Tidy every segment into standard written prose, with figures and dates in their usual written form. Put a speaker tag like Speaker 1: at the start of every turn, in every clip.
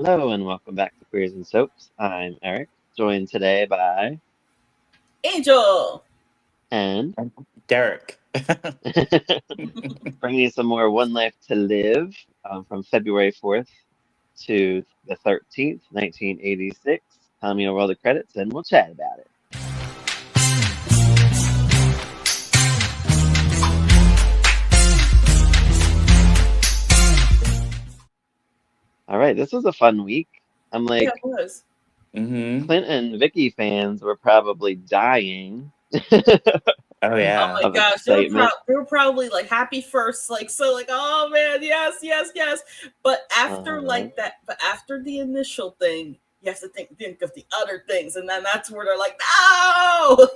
Speaker 1: Hello and welcome back to Queers and Soaps. I'm Eric, joined today by
Speaker 2: Angel.
Speaker 1: and
Speaker 3: Derek.
Speaker 1: bringing you some more One Life to Live from February 4th to the 13th, 1986. Tommy will roll the credits and we'll chat about it. All right, this was a fun week. I'm
Speaker 2: Yeah,
Speaker 1: like,
Speaker 2: it was.
Speaker 3: hmm
Speaker 1: Clint and Vicky fans were probably dying
Speaker 3: Oh
Speaker 2: Oh
Speaker 3: yeah.
Speaker 2: my
Speaker 1: of
Speaker 2: gosh,
Speaker 1: excitement.
Speaker 2: they were probably like happy first, like so, like oh man, yes, yes, yes. But after
Speaker 1: Uh-huh.
Speaker 2: like that, but after the initial thing, you have to think of the other things, and then that's where they're like, no.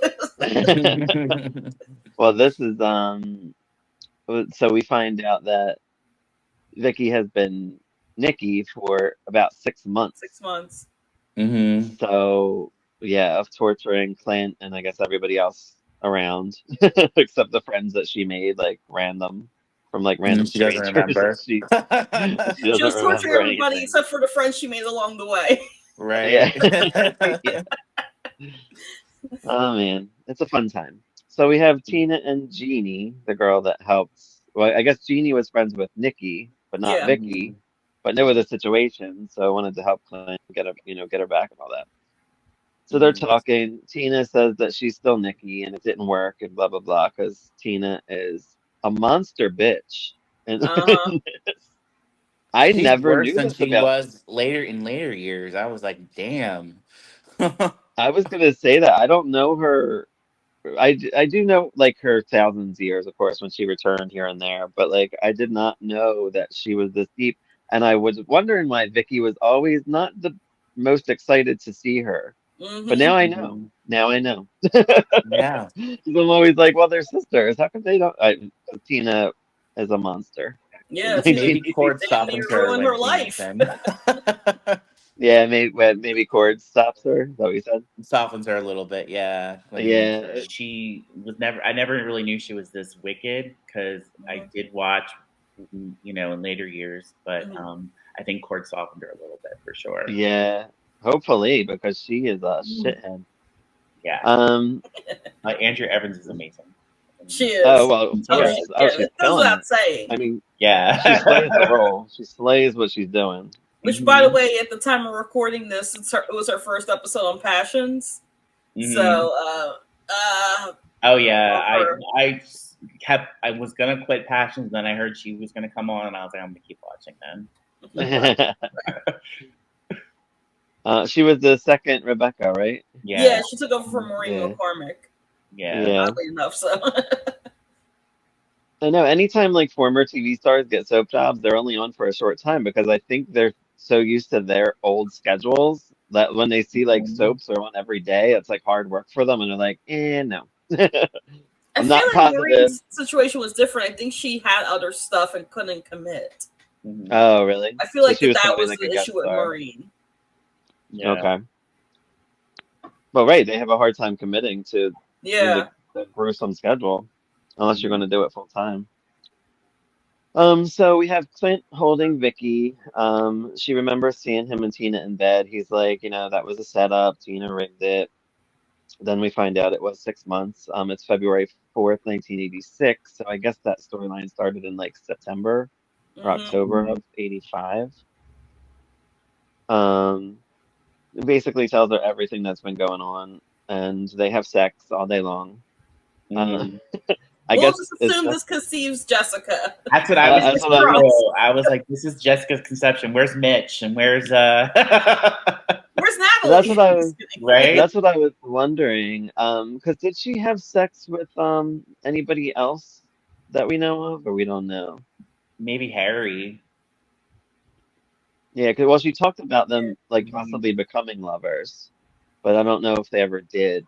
Speaker 1: Well, this is so we find out that Vicky has been Nikki for about 6 months.
Speaker 2: 6 months.
Speaker 3: hmm
Speaker 1: So yeah, of torturing Clint and I guess everybody else around, except the friends that she made, like random
Speaker 3: She doesn't
Speaker 1: strangers that
Speaker 3: remember.
Speaker 1: she
Speaker 2: She
Speaker 1: doesn't
Speaker 2: was torturing
Speaker 1: remember
Speaker 2: everybody
Speaker 1: anything.
Speaker 2: except for the friends she made along the way.
Speaker 1: Yeah.
Speaker 3: Right.
Speaker 1: Yeah. Oh man, it's a fun time. So we have Tina and Jeannie, the girl that helps. Well, I guess Jeannie was friends with Nikki, but not
Speaker 2: Yeah.
Speaker 1: Vicky.
Speaker 3: Mhm.
Speaker 1: But there was a situation, so I wanted to help Clint get her back and all that. So they're
Speaker 3: Mhm.
Speaker 1: talking. Tina says that she's still Nikki and it didn't work and blah blah blah because Tina is a monster bitch. And
Speaker 2: Uh huh.
Speaker 1: I
Speaker 3: She's
Speaker 1: never
Speaker 3: worse
Speaker 1: knew
Speaker 3: than
Speaker 1: this
Speaker 3: she
Speaker 1: about.
Speaker 3: was later years. I was like, damn.
Speaker 1: I was gonna say that I don't know her. I do know like her thousands years, of course, when she returned here and there, but like I did not know that she was this deep. And I was wondering why Vicky was always not the most excited to see her. But now
Speaker 2: Mm-hmm.
Speaker 1: I know.
Speaker 3: Mhm.
Speaker 1: Now I know.
Speaker 3: Yeah.
Speaker 1: 'Cause I'm always like, well, they're sisters. How come they don't? Tina is a monster in
Speaker 2: Yeah, Tina
Speaker 3: Maybe Cord
Speaker 1: 1986.
Speaker 2: damn near
Speaker 3: softens her
Speaker 2: ruined
Speaker 3: when
Speaker 2: her
Speaker 3: she meets
Speaker 2: life.
Speaker 3: him.
Speaker 1: Yeah, maybe Cord stops her. Is that what you said?
Speaker 3: Softens her a little bit, yeah. When
Speaker 1: Yeah.
Speaker 3: she was never, I never really knew she was this wicked because I
Speaker 2: Mhm.
Speaker 3: did watch, in later years, but
Speaker 2: Mhm.
Speaker 3: I think Cord softened her a little bit for sure.
Speaker 1: Yeah. Hopefully, because she is a shithead.
Speaker 3: Yeah,
Speaker 1: Um.
Speaker 3: Andrew Evans is amazing.
Speaker 2: She
Speaker 1: Oh
Speaker 2: is.
Speaker 1: well, of
Speaker 2: Oh,
Speaker 3: Yeah,
Speaker 1: course.
Speaker 2: she,
Speaker 1: Oh,
Speaker 2: yeah,
Speaker 1: she's
Speaker 2: it goes
Speaker 1: killing
Speaker 2: without
Speaker 1: it.
Speaker 2: saying.
Speaker 1: I mean, she slays the
Speaker 3: yeah.
Speaker 1: role. She slays what she's doing.
Speaker 2: Which, by the
Speaker 3: hmm
Speaker 2: way, at the time of recording this, it was her first episode on Passions.
Speaker 3: hmm
Speaker 2: So,
Speaker 3: Oh
Speaker 2: I
Speaker 3: yeah,
Speaker 2: love her.
Speaker 3: I was gonna quit Passions, then I heard she was gonna come on, and I was like, I'm gonna keep watching then.
Speaker 1: She was the second Rebecca, right?
Speaker 2: Yeah,
Speaker 3: Yeah,
Speaker 2: she took over from Maureen
Speaker 1: Yeah.
Speaker 2: McCormick.
Speaker 3: yeah.
Speaker 1: Yeah.
Speaker 2: Oddly enough, so
Speaker 1: I know anytime like former TV stars get soap jobs, they're only on for a short time because I think they're so used to their old schedules that when they see like
Speaker 3: Mhm.
Speaker 1: soaps are on every day, it's like hard work for them and they're like, no.
Speaker 2: I
Speaker 1: I'm
Speaker 2: feel
Speaker 1: not
Speaker 2: like
Speaker 1: positive.
Speaker 2: Maureen's situation was different. I think she had other stuff and couldn't commit.
Speaker 3: Mhm.
Speaker 1: Oh, really?
Speaker 2: I feel
Speaker 1: So
Speaker 2: like
Speaker 1: she was
Speaker 2: that
Speaker 1: probably
Speaker 2: was
Speaker 1: like a
Speaker 2: the
Speaker 1: guest
Speaker 2: issue with
Speaker 1: star.
Speaker 2: Maureen.
Speaker 3: Yeah.
Speaker 1: Okay. But right, they have a hard time committing to
Speaker 2: Yeah.
Speaker 1: the gruesome schedule unless you're going to do it full time. So we have Clint holding Vicky. She remembers seeing him and Tina in bed. He's like, that was a setup. Tina rigged it. Then we find out it was 6 months. It's February 4th, 1986. So I guess that storyline started in like September or
Speaker 2: Hmm.
Speaker 1: October of 85. Um, it basically tells her everything that's been going on, and they have sex all day long. Uh,
Speaker 3: Mhm.
Speaker 1: I
Speaker 2: We'll
Speaker 1: guess
Speaker 2: just
Speaker 1: it's
Speaker 2: assume this conceives Jessica.
Speaker 3: That's what I was
Speaker 1: that's
Speaker 2: Fingers
Speaker 1: what I
Speaker 3: thinking
Speaker 1: was.
Speaker 2: crossed.
Speaker 3: too. I was like, this is Jessica's conception. Where's Mitch? And where's
Speaker 2: Where's
Speaker 1: That's what
Speaker 2: Natalie?
Speaker 1: I was.
Speaker 2: Just kidding.
Speaker 3: right?
Speaker 1: That's what I was wondering. Because did she have sex with anybody else that we know of, or we don't know?
Speaker 3: Maybe Harry.
Speaker 1: Yeah, because well, she talked about them like
Speaker 3: Mhm.
Speaker 1: possibly becoming lovers, but I don't know if they ever did.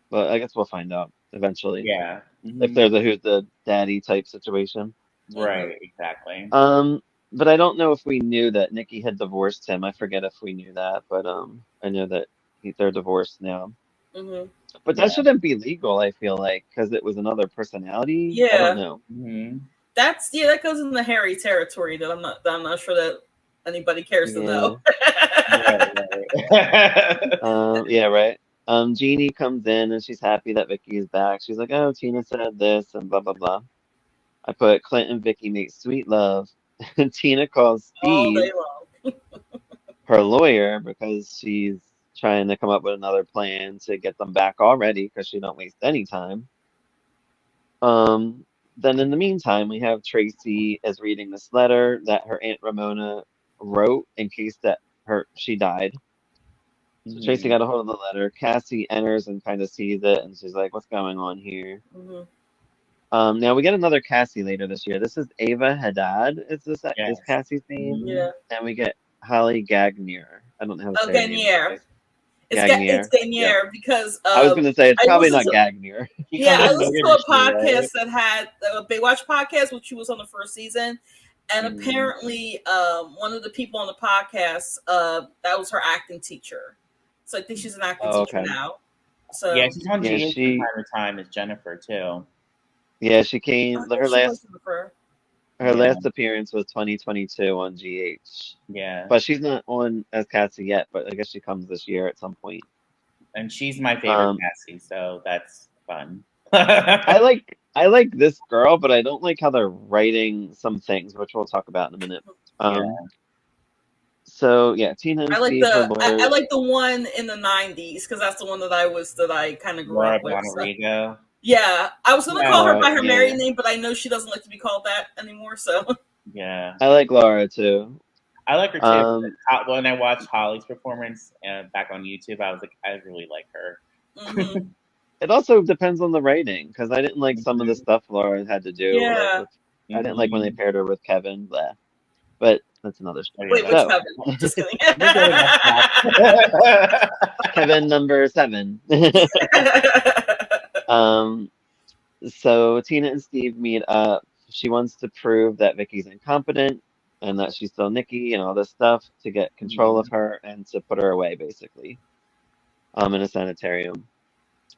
Speaker 1: But I guess we'll find out eventually
Speaker 3: Yeah.
Speaker 1: if
Speaker 3: hmm
Speaker 1: there's a who's the daddy type situation.
Speaker 2: Hmm.
Speaker 3: Right. Exactly.
Speaker 1: Um, but I don't know if we knew that Nikki had divorced him. I forget if we knew that, but I know that they're divorced now.
Speaker 2: Hmm.
Speaker 1: But that
Speaker 3: Yeah.
Speaker 1: shouldn't be legal, I feel like, because it was another personality. I don't
Speaker 2: Yeah,
Speaker 1: know.
Speaker 2: that goes in the hairy territory that I'm not sure that. anybody cares to
Speaker 1: Yeah.
Speaker 2: know.
Speaker 1: Yeah, right. Jeannie comes in and she's happy that Vicky is back. She's like, "Oh, Tina said this and blah blah blah." I put Clint and Vicky make sweet love. And Tina calls
Speaker 2: All
Speaker 1: Steve
Speaker 2: day long.
Speaker 1: her lawyer because she's trying to come up with another plan to get them back already because she don't waste any time. Um, then in the meantime, we have Tracy is reading this letter that her Aunt Ramona wrote in case that she died. So Tracy
Speaker 3: Mhm.
Speaker 1: got a hold of the letter. Cassie enters and kind of sees it, and she's like, "What's going on here?"
Speaker 2: Hmm.
Speaker 1: Now we get another Cassie later this year. This is Ava Haddad. Is
Speaker 3: Yes.
Speaker 1: Cassie's name?
Speaker 3: Mhm.
Speaker 2: Yeah.
Speaker 1: And we get Holly Gagnier. I don't know how to
Speaker 2: Oh,
Speaker 1: say her name that
Speaker 2: Gainier.
Speaker 1: way.
Speaker 2: It's
Speaker 1: Gagnier. Yep.
Speaker 2: Gainier because
Speaker 1: I was gonna say it's
Speaker 2: I
Speaker 1: probably
Speaker 2: listened
Speaker 1: not
Speaker 2: to
Speaker 1: Gagnier.
Speaker 3: She
Speaker 2: yeah,
Speaker 3: comes
Speaker 2: I
Speaker 3: in
Speaker 2: listened
Speaker 3: later
Speaker 2: to a
Speaker 3: this year,
Speaker 2: podcast
Speaker 3: right?
Speaker 2: that had a Baywatch podcast, which she was on the first season, and
Speaker 3: Mhm.
Speaker 2: apparently, one of the people on the podcast, that was her acting teacher. So I think she's an acting
Speaker 1: Oh,
Speaker 2: teacher
Speaker 1: okay.
Speaker 2: now.
Speaker 3: Yeah,
Speaker 2: So
Speaker 3: she's on
Speaker 1: Yeah,
Speaker 3: GH from
Speaker 1: she
Speaker 3: time to time as Jennifer too.
Speaker 1: she came.
Speaker 2: yeah, she was her.
Speaker 1: Her
Speaker 3: Yeah,
Speaker 1: last appearance was 2022 on GH.
Speaker 3: yeah.
Speaker 1: But she's not on as Cassie yet. But I guess she comes this year at some point.
Speaker 3: And she's my favorite
Speaker 1: Um,
Speaker 3: Cassie, so that's fun.
Speaker 1: I like this girl, but I don't like how they're writing some things, which we'll talk about in a minute.
Speaker 3: Yeah.
Speaker 1: So yeah, Tina and Steve, her
Speaker 2: I
Speaker 1: lawyers.
Speaker 2: like the one in the '90s because that's the one that I kind of grew
Speaker 3: Laura
Speaker 2: up with. So.
Speaker 3: Bonarigo.
Speaker 2: Yeah, I was gonna
Speaker 3: Yeah.
Speaker 2: call her
Speaker 1: Laura,
Speaker 2: by her
Speaker 1: yeah,
Speaker 2: married name, but I know she doesn't like to be called that anymore. So
Speaker 3: Yeah.
Speaker 1: I like Laura too.
Speaker 3: I like her too.
Speaker 1: Um,
Speaker 3: When I watched Holly's performance back on YouTube, I was like, I really like her.
Speaker 2: hmm
Speaker 1: it also depends on the writing because I didn't like some of the
Speaker 3: Mhm.
Speaker 1: stuff Laura had to do. Like
Speaker 2: yeah.
Speaker 1: with, I didn't like when they
Speaker 3: Mhm.
Speaker 1: paired her with Kevin. Blah. But that's another
Speaker 3: Oh
Speaker 1: story.
Speaker 3: yeah,
Speaker 2: Wait,
Speaker 3: that's
Speaker 2: which
Speaker 1: So,
Speaker 2: Kevin? Just kidding.
Speaker 3: we'll go to next
Speaker 1: Kevin number 7. um, so Tina and Steve meet up. She wants to prove that Vicky's incompetent and that she's still Nikki and all this stuff to get control of
Speaker 3: Mhm.
Speaker 1: her and to put her away, basically, in a sanitarium.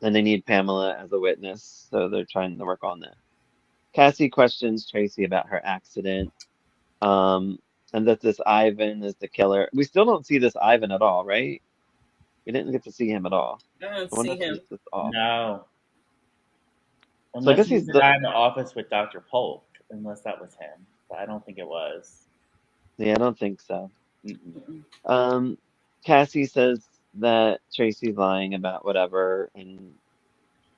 Speaker 1: And they need Pamela as a witness, so they're trying to work on that. Cassie questions Tracy about her accident, um, and that this Ivan is the killer. We still don't see this Ivan at all, right? We didn't get to see him at all.
Speaker 2: I didn't
Speaker 1: I wonder
Speaker 2: see
Speaker 1: if he's
Speaker 2: him.
Speaker 1: just off.
Speaker 3: No,
Speaker 1: So I
Speaker 3: unless
Speaker 1: guess
Speaker 3: he was
Speaker 1: he's
Speaker 3: the
Speaker 1: the
Speaker 3: guy in the office with Dr. Polk, unless that was him. But I don't think it was.
Speaker 1: yeah, I don't think so.
Speaker 3: Mm-mm.
Speaker 2: Mm-mm.
Speaker 1: Um, Cassie says that Tracy's lying about whatever, and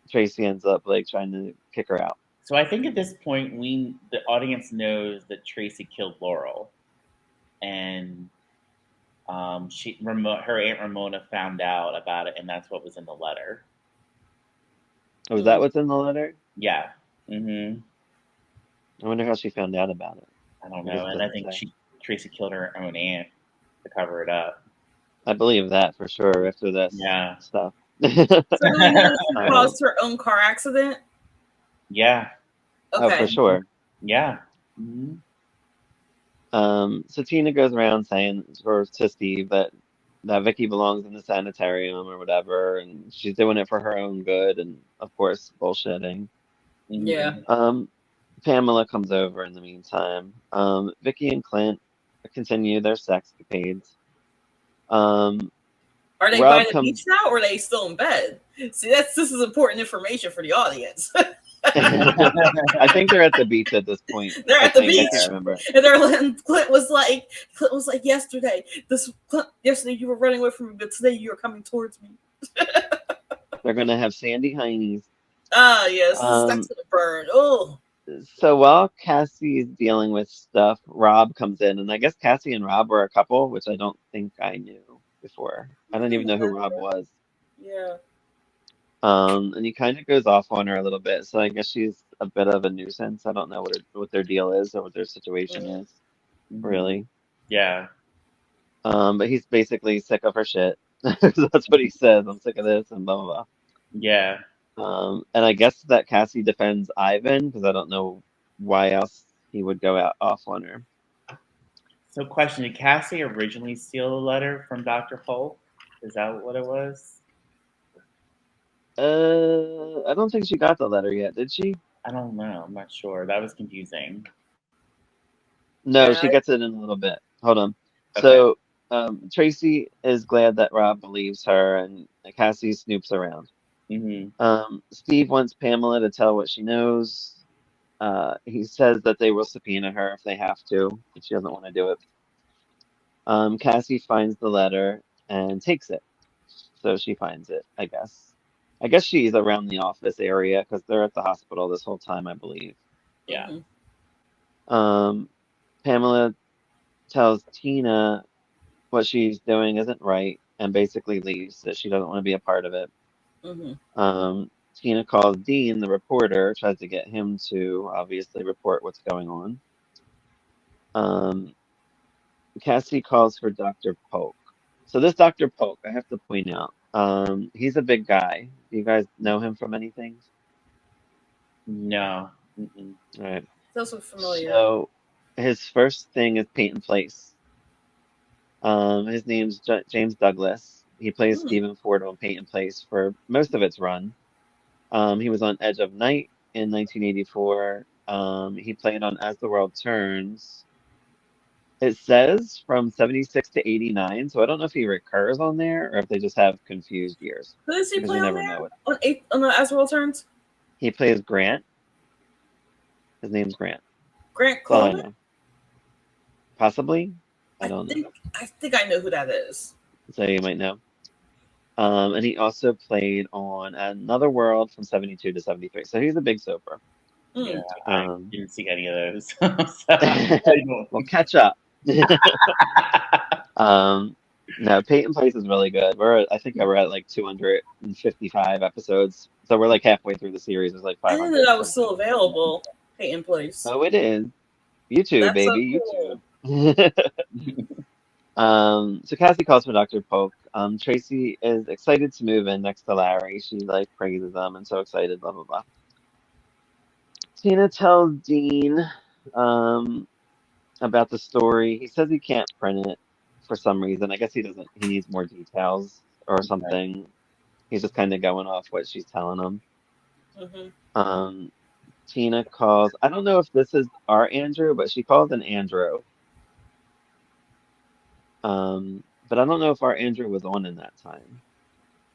Speaker 1: Tracy ends up like trying to kick her out.
Speaker 3: So I think at this point, the audience knows that Tracy killed Laurel, and her aunt Ramona found out about it, and that's what was in the letter.
Speaker 1: Oh, is that
Speaker 2: Mm.
Speaker 1: what's in the letter?
Speaker 3: Yeah. Hmm.
Speaker 1: I wonder how she found out about it.
Speaker 3: I don't
Speaker 1: I guess
Speaker 3: know,
Speaker 1: it
Speaker 3: and I
Speaker 1: doesn't
Speaker 3: think
Speaker 1: say.
Speaker 3: Tracy killed her own aunt to cover it up.
Speaker 1: I believe that for sure after this
Speaker 3: Yeah.
Speaker 1: stuff.
Speaker 2: So do we know that she
Speaker 1: Um,
Speaker 2: caused her own car accident?
Speaker 3: Yeah.
Speaker 1: oh, for
Speaker 2: Okay.
Speaker 1: sure.
Speaker 3: Yeah. Hmm.
Speaker 1: So Tina goes around saying to Steve that Vicky belongs in the sanitarium or whatever, and she's doing it for her own good, and of course bullshitting.
Speaker 2: Yeah.
Speaker 3: Hmm.
Speaker 1: Pamela comes over in the meantime. Vicky and Clint continue their sexcapades. Um,
Speaker 2: Are they by
Speaker 1: Rob
Speaker 2: the beach
Speaker 1: comes.
Speaker 2: now, or are they still in bed? See, this is important information for the audience.
Speaker 1: I think they're at the beach at this point.
Speaker 2: They're
Speaker 1: I
Speaker 2: at the
Speaker 1: think I
Speaker 2: beach,
Speaker 1: can't remember.
Speaker 2: and Clint was like yesterday you were running away from me, but today you are coming towards me.
Speaker 1: They're gonna have Sandy Heinies.
Speaker 2: Ah, yes, that's
Speaker 1: Um,
Speaker 2: gonna burn. Oh,
Speaker 1: so while Cassie's dealing with stuff, Rob comes in, and I guess Cassie and Rob were a couple, which I don't think I knew before. I don't even know who Rob was.
Speaker 2: yeah.
Speaker 1: And he kind of goes off on her a little bit, so I guess she's a bit of a nuisance. I don't know what their deal is or what their situation
Speaker 2: Mm.
Speaker 1: is,
Speaker 3: Hmm.
Speaker 1: really.
Speaker 3: Yeah.
Speaker 1: But he's basically sick of her shit. That's what he says. I'm sick of this and blah blah
Speaker 3: Yeah.
Speaker 1: blah. And I guess that Cassie defends Ivan because I don't know why else he would go out off on her.
Speaker 3: So, question: did Cassie originally steal the letter from Dr. Polk? Is that what it was?
Speaker 1: I don't think she got the letter yet, did she?
Speaker 3: I don't know. I'm not sure. That was confusing.
Speaker 1: No,
Speaker 2: Yeah.
Speaker 1: she gets it in a little bit. Hold on.
Speaker 3: Okay.
Speaker 1: So Tracy is glad that Rob believes her, and Cassie snoops around.
Speaker 3: Hmm.
Speaker 1: Steve wants Pamela to tell what she knows. He says that they will subpoena her if they have to, if she doesn't want to do it. Cassie finds the letter and takes it. So she finds it, I guess. I guess she's around the office area because they're at the hospital this whole time, I believe.
Speaker 3: Yeah.
Speaker 2: Mm-hmm.
Speaker 1: Um, Pamela tells Tina what she's doing isn't right and basically leaves, that she doesn't want to be a part of it.
Speaker 2: Mm-hmm.
Speaker 1: Tina calls Dean, the reporter, tries to get him to obviously report what's going on. Um, Cassie calls for Dr. Polk. So this Dr. Polk, I have to point out, he's a big guy. Do you guys know him from anything?
Speaker 3: No. Mm-mm.
Speaker 1: All right.
Speaker 2: Those look familiar.
Speaker 1: So his first thing is Peyton Place. His name's James Douglas. He plays
Speaker 2: Mm.
Speaker 1: Stephen Ford on Peyton Place for most of its run. He was on Edge of Night in 1984. He played on As the World Turns. It says from 76 to 89, so I don't know if he recurs on there or if they just have confused years
Speaker 2: Who does he
Speaker 1: because
Speaker 2: play
Speaker 1: you
Speaker 2: on
Speaker 1: never know
Speaker 2: there?
Speaker 1: it.
Speaker 2: On the As World Turns?
Speaker 1: He plays Grant. His name's Grant.
Speaker 2: Grant
Speaker 1: That's all I
Speaker 2: Coleman?
Speaker 1: know. Possibly. I
Speaker 2: I
Speaker 1: don't know.
Speaker 2: think I think I know who that is.
Speaker 1: So you might know. And he also played on Another World from 72 to 73. So he's a big soaper.
Speaker 3: Yeah,
Speaker 2: Mm.
Speaker 3: I
Speaker 1: Um,
Speaker 3: didn't see any of those. So I don't.
Speaker 1: well, catch up. Um, no, Peyton Place is really good. I think we're at like 255 episodes. So we're like halfway through the series. There's like
Speaker 2: I didn't know
Speaker 1: 500
Speaker 2: that was
Speaker 1: something.
Speaker 2: still available. Peyton Place.
Speaker 1: Oh, it is. YouTube,
Speaker 2: That's so
Speaker 1: baby,
Speaker 2: cool.
Speaker 1: YouTube. So Cassie calls for Dr. Polk. Tracy is excited to move in next to Larry. She like praises them and so excited, blah blah blah. Tina tells Dean um about the story. He says he can't print it for some reason. I guess he doesn't, he needs more details or something. He's just kind of going off what she's telling him.
Speaker 2: Hmm.
Speaker 1: Um, Tina calls. I don't know if this is our Andrew, but she calls an Andrew. But I don't know if our Andrew was on in that time.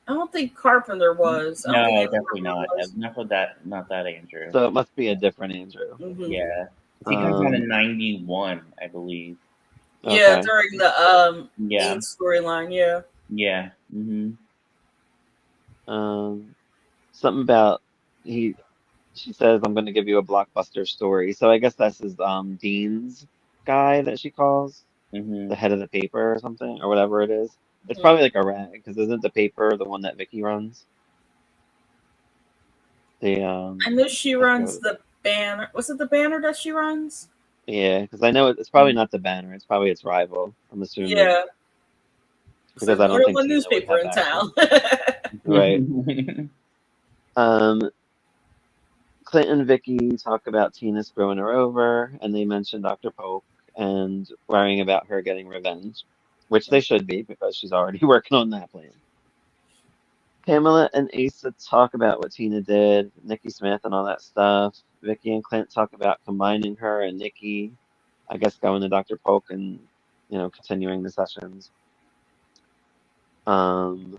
Speaker 2: I don't think Carpenter was. I don't think
Speaker 3: No,
Speaker 2: Andrew
Speaker 3: definitely
Speaker 2: Carpenter
Speaker 3: not.
Speaker 2: was.
Speaker 3: Enough of that. Not that Andrew.
Speaker 1: So it must be a different Andrew.
Speaker 2: Hmm.
Speaker 3: Yeah, he comes on in
Speaker 1: Um,
Speaker 3: '91, I believe.
Speaker 2: Yeah,
Speaker 1: okay.
Speaker 2: during the
Speaker 3: Yeah,
Speaker 2: AIDS storyline. Yeah.
Speaker 3: yeah. Hmm.
Speaker 1: Um, something about he. She says, "I'm going to give you a blockbuster story." So I guess this is Dean's guy that she calls,
Speaker 3: Hmm.
Speaker 1: the head of the paper or something or whatever it is. It's
Speaker 2: Hmm.
Speaker 1: probably like a rag because isn't the paper the one that Vicky runs? The
Speaker 2: I know she
Speaker 1: I forget
Speaker 2: runs
Speaker 1: what,
Speaker 2: the Banner. Was it the Banner that she runs?
Speaker 1: yeah, because I know it's probably not the Banner. It's probably its rival. I'm assuming
Speaker 2: Yeah. So
Speaker 1: because
Speaker 2: there's
Speaker 1: I
Speaker 2: more
Speaker 1: don't
Speaker 2: than
Speaker 1: think
Speaker 2: one
Speaker 1: Tina would
Speaker 2: newspaper
Speaker 1: have
Speaker 2: in
Speaker 1: access.
Speaker 2: town.
Speaker 1: Right. Um, Clint and Vicky talk about Tina screwing her over, and they mention Dr. Polk and worrying about her getting revenge, which they should be because she's already working on that plan. Pamela and Asa talk about what Tina did, Nikki Smith and all that stuff. Vicky and Clint talk about combining her and Nikki, I guess going to Dr. Polk and, continuing the sessions. Um,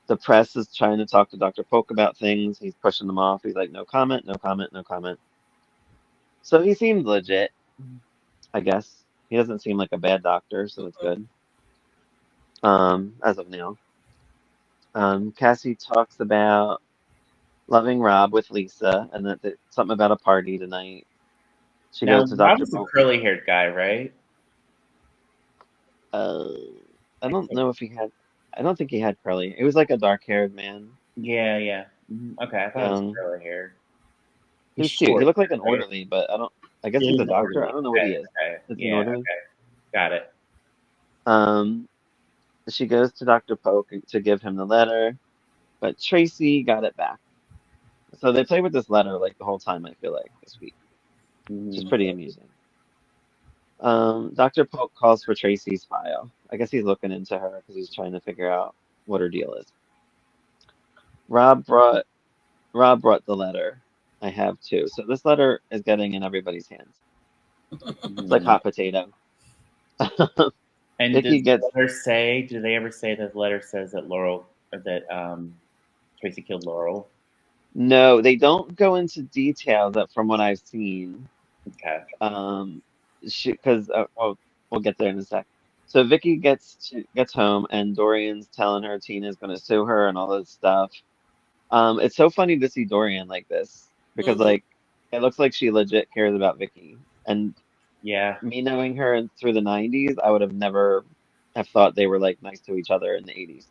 Speaker 1: the press is trying to talk to Dr. Polk about things. He's pushing them off. He's like, no comment, no comment, no comment. So he seemed legit, I guess. He doesn't seem like a bad doctor, so it's good. As of now. Cassie talks about loving Rob with Lisa and that something about a party tonight. She
Speaker 3: Now,
Speaker 1: goes to
Speaker 3: Rob
Speaker 1: Dr.
Speaker 3: was the
Speaker 1: Polk.
Speaker 3: curly-haired guy, right?
Speaker 1: Uh, I
Speaker 3: I
Speaker 1: don't
Speaker 3: think.
Speaker 1: know if I don't think he had curly. It was like a dark-haired man,
Speaker 3: Yeah, yeah. Okay, I thought it was
Speaker 1: young.
Speaker 3: curly-haired.
Speaker 1: He
Speaker 3: He's
Speaker 1: was cute. He
Speaker 3: short,
Speaker 1: looked like an
Speaker 3: right?
Speaker 1: orderly, but I guess
Speaker 3: Yeah,
Speaker 1: he's
Speaker 3: he's
Speaker 1: a
Speaker 3: an
Speaker 1: doctor. I
Speaker 3: orderly.
Speaker 1: don't know what
Speaker 3: Okay,
Speaker 1: he is.
Speaker 3: okay.
Speaker 1: Is he an
Speaker 3: Yeah,
Speaker 1: orderly?
Speaker 3: okay. Got it.
Speaker 1: Um, she goes to Dr. Polk to give him the letter, but Tracy got it back. So they play with this letter like the whole time, I feel like, this week, which is
Speaker 3: Hmm.
Speaker 1: pretty amusing. Dr. Polk calls for Tracy's file. I guess he's looking into her because he's trying to figure out what her deal is. Rob brought Rob brought the letter. I have too. So this letter is getting in everybody's hands. It's like
Speaker 3: Hmm.
Speaker 1: hot potato.
Speaker 3: And
Speaker 1: Vicky
Speaker 3: does the
Speaker 1: gets
Speaker 3: letter say? Do they ever say that the letter says that Laurel or that Tracy killed Laurel?
Speaker 1: no, they don't go into detail that from what I've seen.
Speaker 3: Okay.
Speaker 1: Um, because we'll get there in a sec. So Vicky gets home and Dorian's telling her Tina's gonna sue her and all this stuff. It's so funny to see Dorian like this because
Speaker 2: Mm-hmm.
Speaker 1: like it looks like she legit cares about Vicky. And
Speaker 3: Yeah.
Speaker 1: me knowing her through the 90s, I would have never have thought they were like nice to each other in the 80s.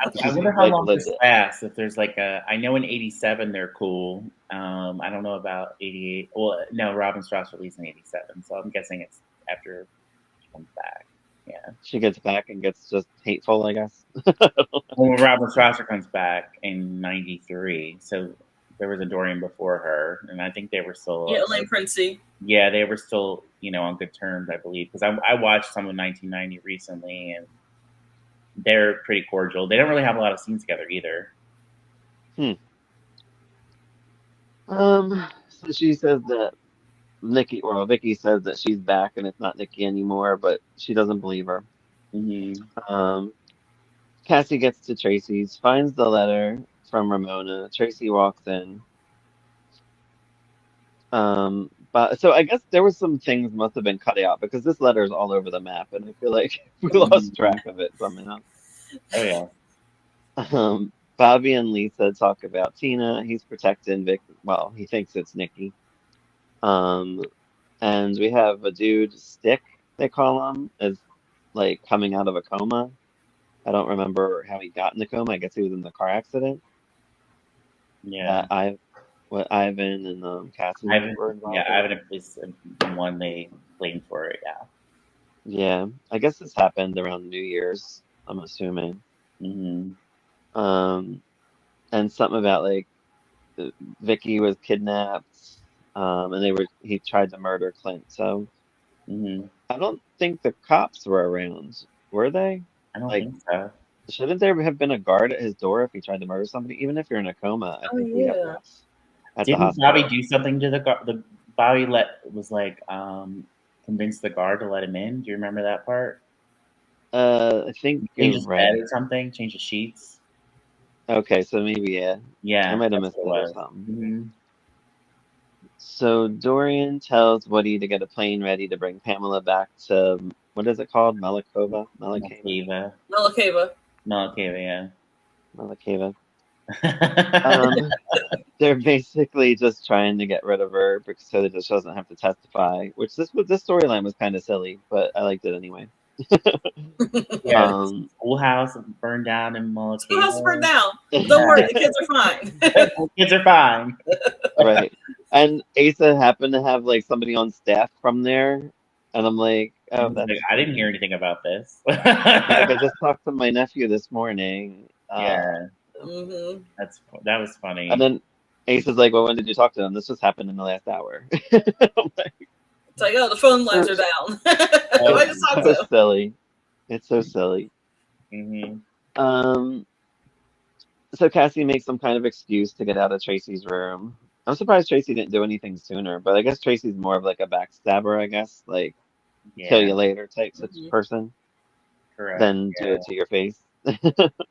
Speaker 3: I
Speaker 1: She
Speaker 3: wonder
Speaker 1: seems
Speaker 3: how
Speaker 1: like
Speaker 3: long this
Speaker 1: legit.
Speaker 3: lasts. If there's like a, I know in '87 they're cool. I don't know about '88. Well, no, Robin Strauss released in '87, so I'm guessing it's after she comes back. Yeah.
Speaker 1: She gets back and gets just hateful, I guess.
Speaker 3: Well, when Robin Strasser comes back in '93, so there was a Dorian before her, and I think they were
Speaker 2: Yeah,
Speaker 3: still,
Speaker 2: Elaine Princey.
Speaker 3: yeah, they were still, on good terms, I believe. Because I watched some of 1990 recently, and they're pretty cordial. They don't really have a lot of scenes together either.
Speaker 1: Hmm. So she says that Vicky says that she's back and it's not Nikki anymore, but she doesn't believe her.
Speaker 3: Hmm.
Speaker 1: Um, Cassie gets to Tracy's, finds the letter from Ramona. Tracy walks in. But so I guess there was some things must have been cut out because this letter is all over the map, and I feel like we lost
Speaker 3: Hmm.
Speaker 1: track of it somehow.
Speaker 3: Oh yeah.
Speaker 1: Bobby and Lisa talk about Tina. He's protecting Vic. Well, he thinks it's Nikki. Um, and we have a dude, Stick, they call him, is like coming out of a coma. I don't remember how he got in the coma. I guess he was in the car accident
Speaker 3: Yeah.
Speaker 1: that what Ivan and Cassie
Speaker 3: Ivan,
Speaker 1: were
Speaker 3: yeah,
Speaker 1: involved in.
Speaker 3: Ivan is the one they blamed for it. Yeah.
Speaker 1: Yeah, I guess this happened around New Year's, I'm assuming.
Speaker 3: Hmm.
Speaker 1: Um, and something about like Vicky was kidnapped, and he tried to murder Clint. So
Speaker 3: Hmm.
Speaker 1: I don't think the cops were around, were they?
Speaker 3: I don't
Speaker 1: Like,
Speaker 3: think so.
Speaker 1: shouldn't there have been a guard at his door if he tried to murder somebody? Even if you're in a coma, I
Speaker 2: Oh
Speaker 1: think we have
Speaker 2: yeah.
Speaker 1: cops at the
Speaker 3: Didn't Bobby
Speaker 1: hospital.
Speaker 3: do something to the Bobby was like convinced the guard to let him in? Do you remember that part?
Speaker 1: I think
Speaker 3: Change
Speaker 1: you're
Speaker 3: his bed
Speaker 1: right.
Speaker 3: or something? Change the sheets?
Speaker 1: Okay, so maybe yeah, I
Speaker 3: Yeah,
Speaker 1: might have
Speaker 3: that's
Speaker 1: missed
Speaker 3: what it
Speaker 1: it or
Speaker 3: was.
Speaker 1: something.
Speaker 3: Hmm.
Speaker 1: So Dorian tells Woody to get a plane ready to bring Pamela back to what is it called? Malakova?
Speaker 3: Malakeva.
Speaker 2: Malakeva.
Speaker 3: Malakeva,
Speaker 1: Malakeva.
Speaker 3: yeah.
Speaker 1: Um, they're basically just trying to get rid of her because so that she doesn't have to testify. Which this storyline was kind of silly, but I liked it anyway.
Speaker 3: Yeah, the
Speaker 1: Um,
Speaker 3: schoolhouse burned down in
Speaker 2: Schoolhouse burned
Speaker 3: Malakeva.
Speaker 2: down, but don't worry,
Speaker 3: Yeah.
Speaker 2: the kids are fine.
Speaker 3: The kids are fine.
Speaker 1: right. And Asa happened to have like somebody on staff from there, and I'm like, oh,
Speaker 3: He's like,
Speaker 1: that's
Speaker 3: I didn't hear
Speaker 1: funny.
Speaker 3: anything about this.
Speaker 1: He's like, I just talked to my nephew this morning.
Speaker 3: Yeah,
Speaker 2: Hmm.
Speaker 3: that was
Speaker 1: And
Speaker 3: funny.
Speaker 1: then Ace is like, well, when did you talk to them? This just happened in the last hour. I'm like,
Speaker 2: It's like, oh, the phone lines
Speaker 1: so,
Speaker 2: are down.
Speaker 3: Oh,
Speaker 2: I
Speaker 1: it's
Speaker 2: just talked
Speaker 1: so
Speaker 2: to him.
Speaker 1: silly. It's so silly.
Speaker 3: hmm.
Speaker 1: Um, so Cassie makes some kind of excuse to get out of Tracy's room. I'm surprised Tracy didn't do anything sooner, but I guess Tracy's more of like a backstabber, I guess, like kill
Speaker 3: Yeah,
Speaker 1: you later type such
Speaker 2: Hmm.
Speaker 1: person
Speaker 3: correct.
Speaker 1: than do it to your face.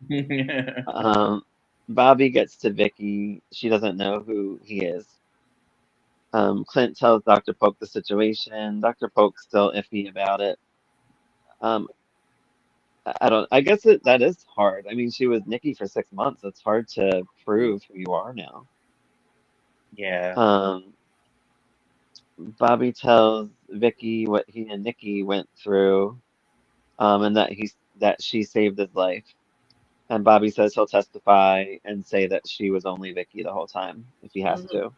Speaker 3: Yeah.
Speaker 1: Um, Bobby gets to Vicky. She doesn't know who he is. Clint tells Dr. Polk the situation. Dr. Polk's still iffy about it. Um, I don't. I guess that is hard. I mean, she was Nikki for 6 months. It's hard to prove who you are now.
Speaker 3: Yeah.
Speaker 1: Um, Bobby tells Vicky what he and Nikki went through, and that she saved his life. And Bobby says he'll testify and say that she was only Vicky the whole time if he has
Speaker 2: Hmm.
Speaker 1: to.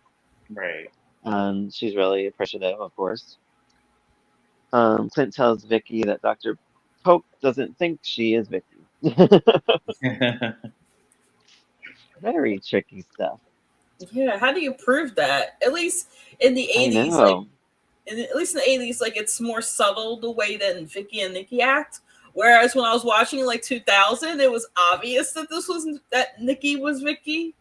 Speaker 3: Right.
Speaker 1: And she's really appreciative, of course. Clint tells Vicky that Dr. Polk doesn't think she is Vicky. Very tricky stuff.
Speaker 2: Yeah, how do you prove that? At least in the
Speaker 1: I
Speaker 2: '80s, like
Speaker 1: know.
Speaker 2: at least in the '80s, like it's more subtle the way that Vicky and Nikki act. Whereas when I was watching like 2000, it was obvious that this was that Nikki was Vicky.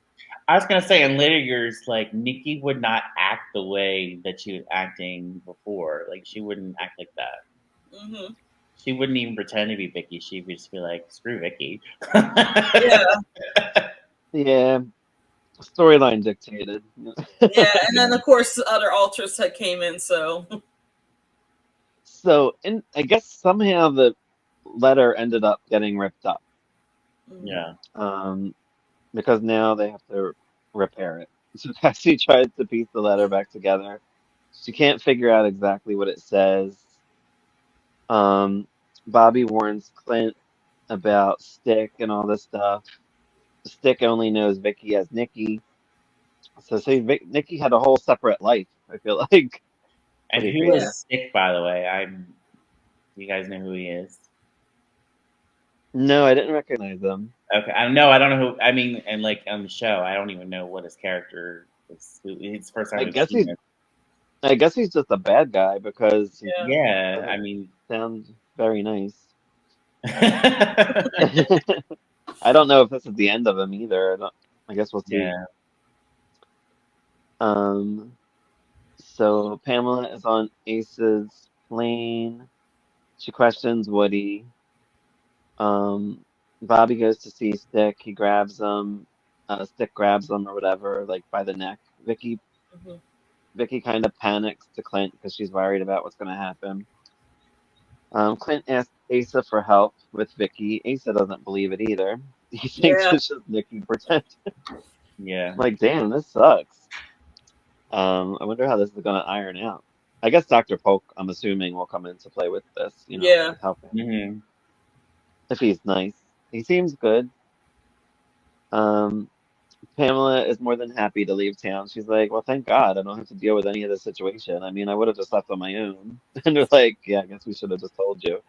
Speaker 3: I was gonna say in later years, like Nikki would not act the way that she was acting before. Like she wouldn't act like that.
Speaker 2: Mm-hmm.
Speaker 3: She wouldn't even pretend to be Vicky. She would just be like, "Screw Vicky."
Speaker 2: Yeah,
Speaker 1: Yeah, storyline dictated.
Speaker 2: yeah, and
Speaker 3: Yeah.
Speaker 2: then of course the other alters had came in. So
Speaker 1: So, I guess somehow the letter ended up getting ripped up,
Speaker 2: mhm.
Speaker 3: Yeah.
Speaker 1: um, because now they have to repair it. So Cassie tries to piece the letter back together. She can't figure out exactly what it says. Um, Bobby warns Clint about Stick and all this stuff. Stick only knows Vicky as Nikki. So see, Nikki had a whole separate life, I feel like.
Speaker 3: And
Speaker 1: Pretty
Speaker 3: who
Speaker 2: Yeah,
Speaker 1: crazy.
Speaker 3: is Stick, by the way? You guys know who he is?
Speaker 1: No, I didn't recognize them.
Speaker 3: Okay, I know. I don't know who. I mean, and like on the show, I don't even know what his character is. It's the first time
Speaker 1: I
Speaker 3: I've
Speaker 1: guess
Speaker 3: seen
Speaker 1: he's
Speaker 3: him.
Speaker 1: I guess he's just a bad guy because he
Speaker 2: yeah.
Speaker 3: Yeah, I
Speaker 1: doesn't
Speaker 3: mean,
Speaker 1: sound very nice.
Speaker 3: yeah,
Speaker 1: I don't know if this is the end of him either. I guess we'll see. Um, so Pamela is on Ace's plane. She questions Woody. Um, Bobby goes to see Stick. He grabs him. Stick grabs him or whatever, like by the neck.
Speaker 2: Mm-hmm.
Speaker 1: Vicky kind of panics to Clint because she's worried about what's going to happen. Clint asks Asa for help with Vicky. Asa doesn't believe it either. He thinks
Speaker 2: Yeah,
Speaker 1: it's just Nikki pretend.
Speaker 3: yeah.
Speaker 1: Like, damn, this sucks. I wonder how this is going to iron out. I guess Dr. Polk, I'm assuming, will come into play with this,
Speaker 2: yeah,
Speaker 1: help him.
Speaker 3: Hmm.
Speaker 1: If he's nice. He seems good. Um, Pamela is more than happy to leave town. She's like, well, thank God I don't have to deal with any of this situation. I mean, I would have just left on my own. And they're like, yeah, I guess we should have just told you.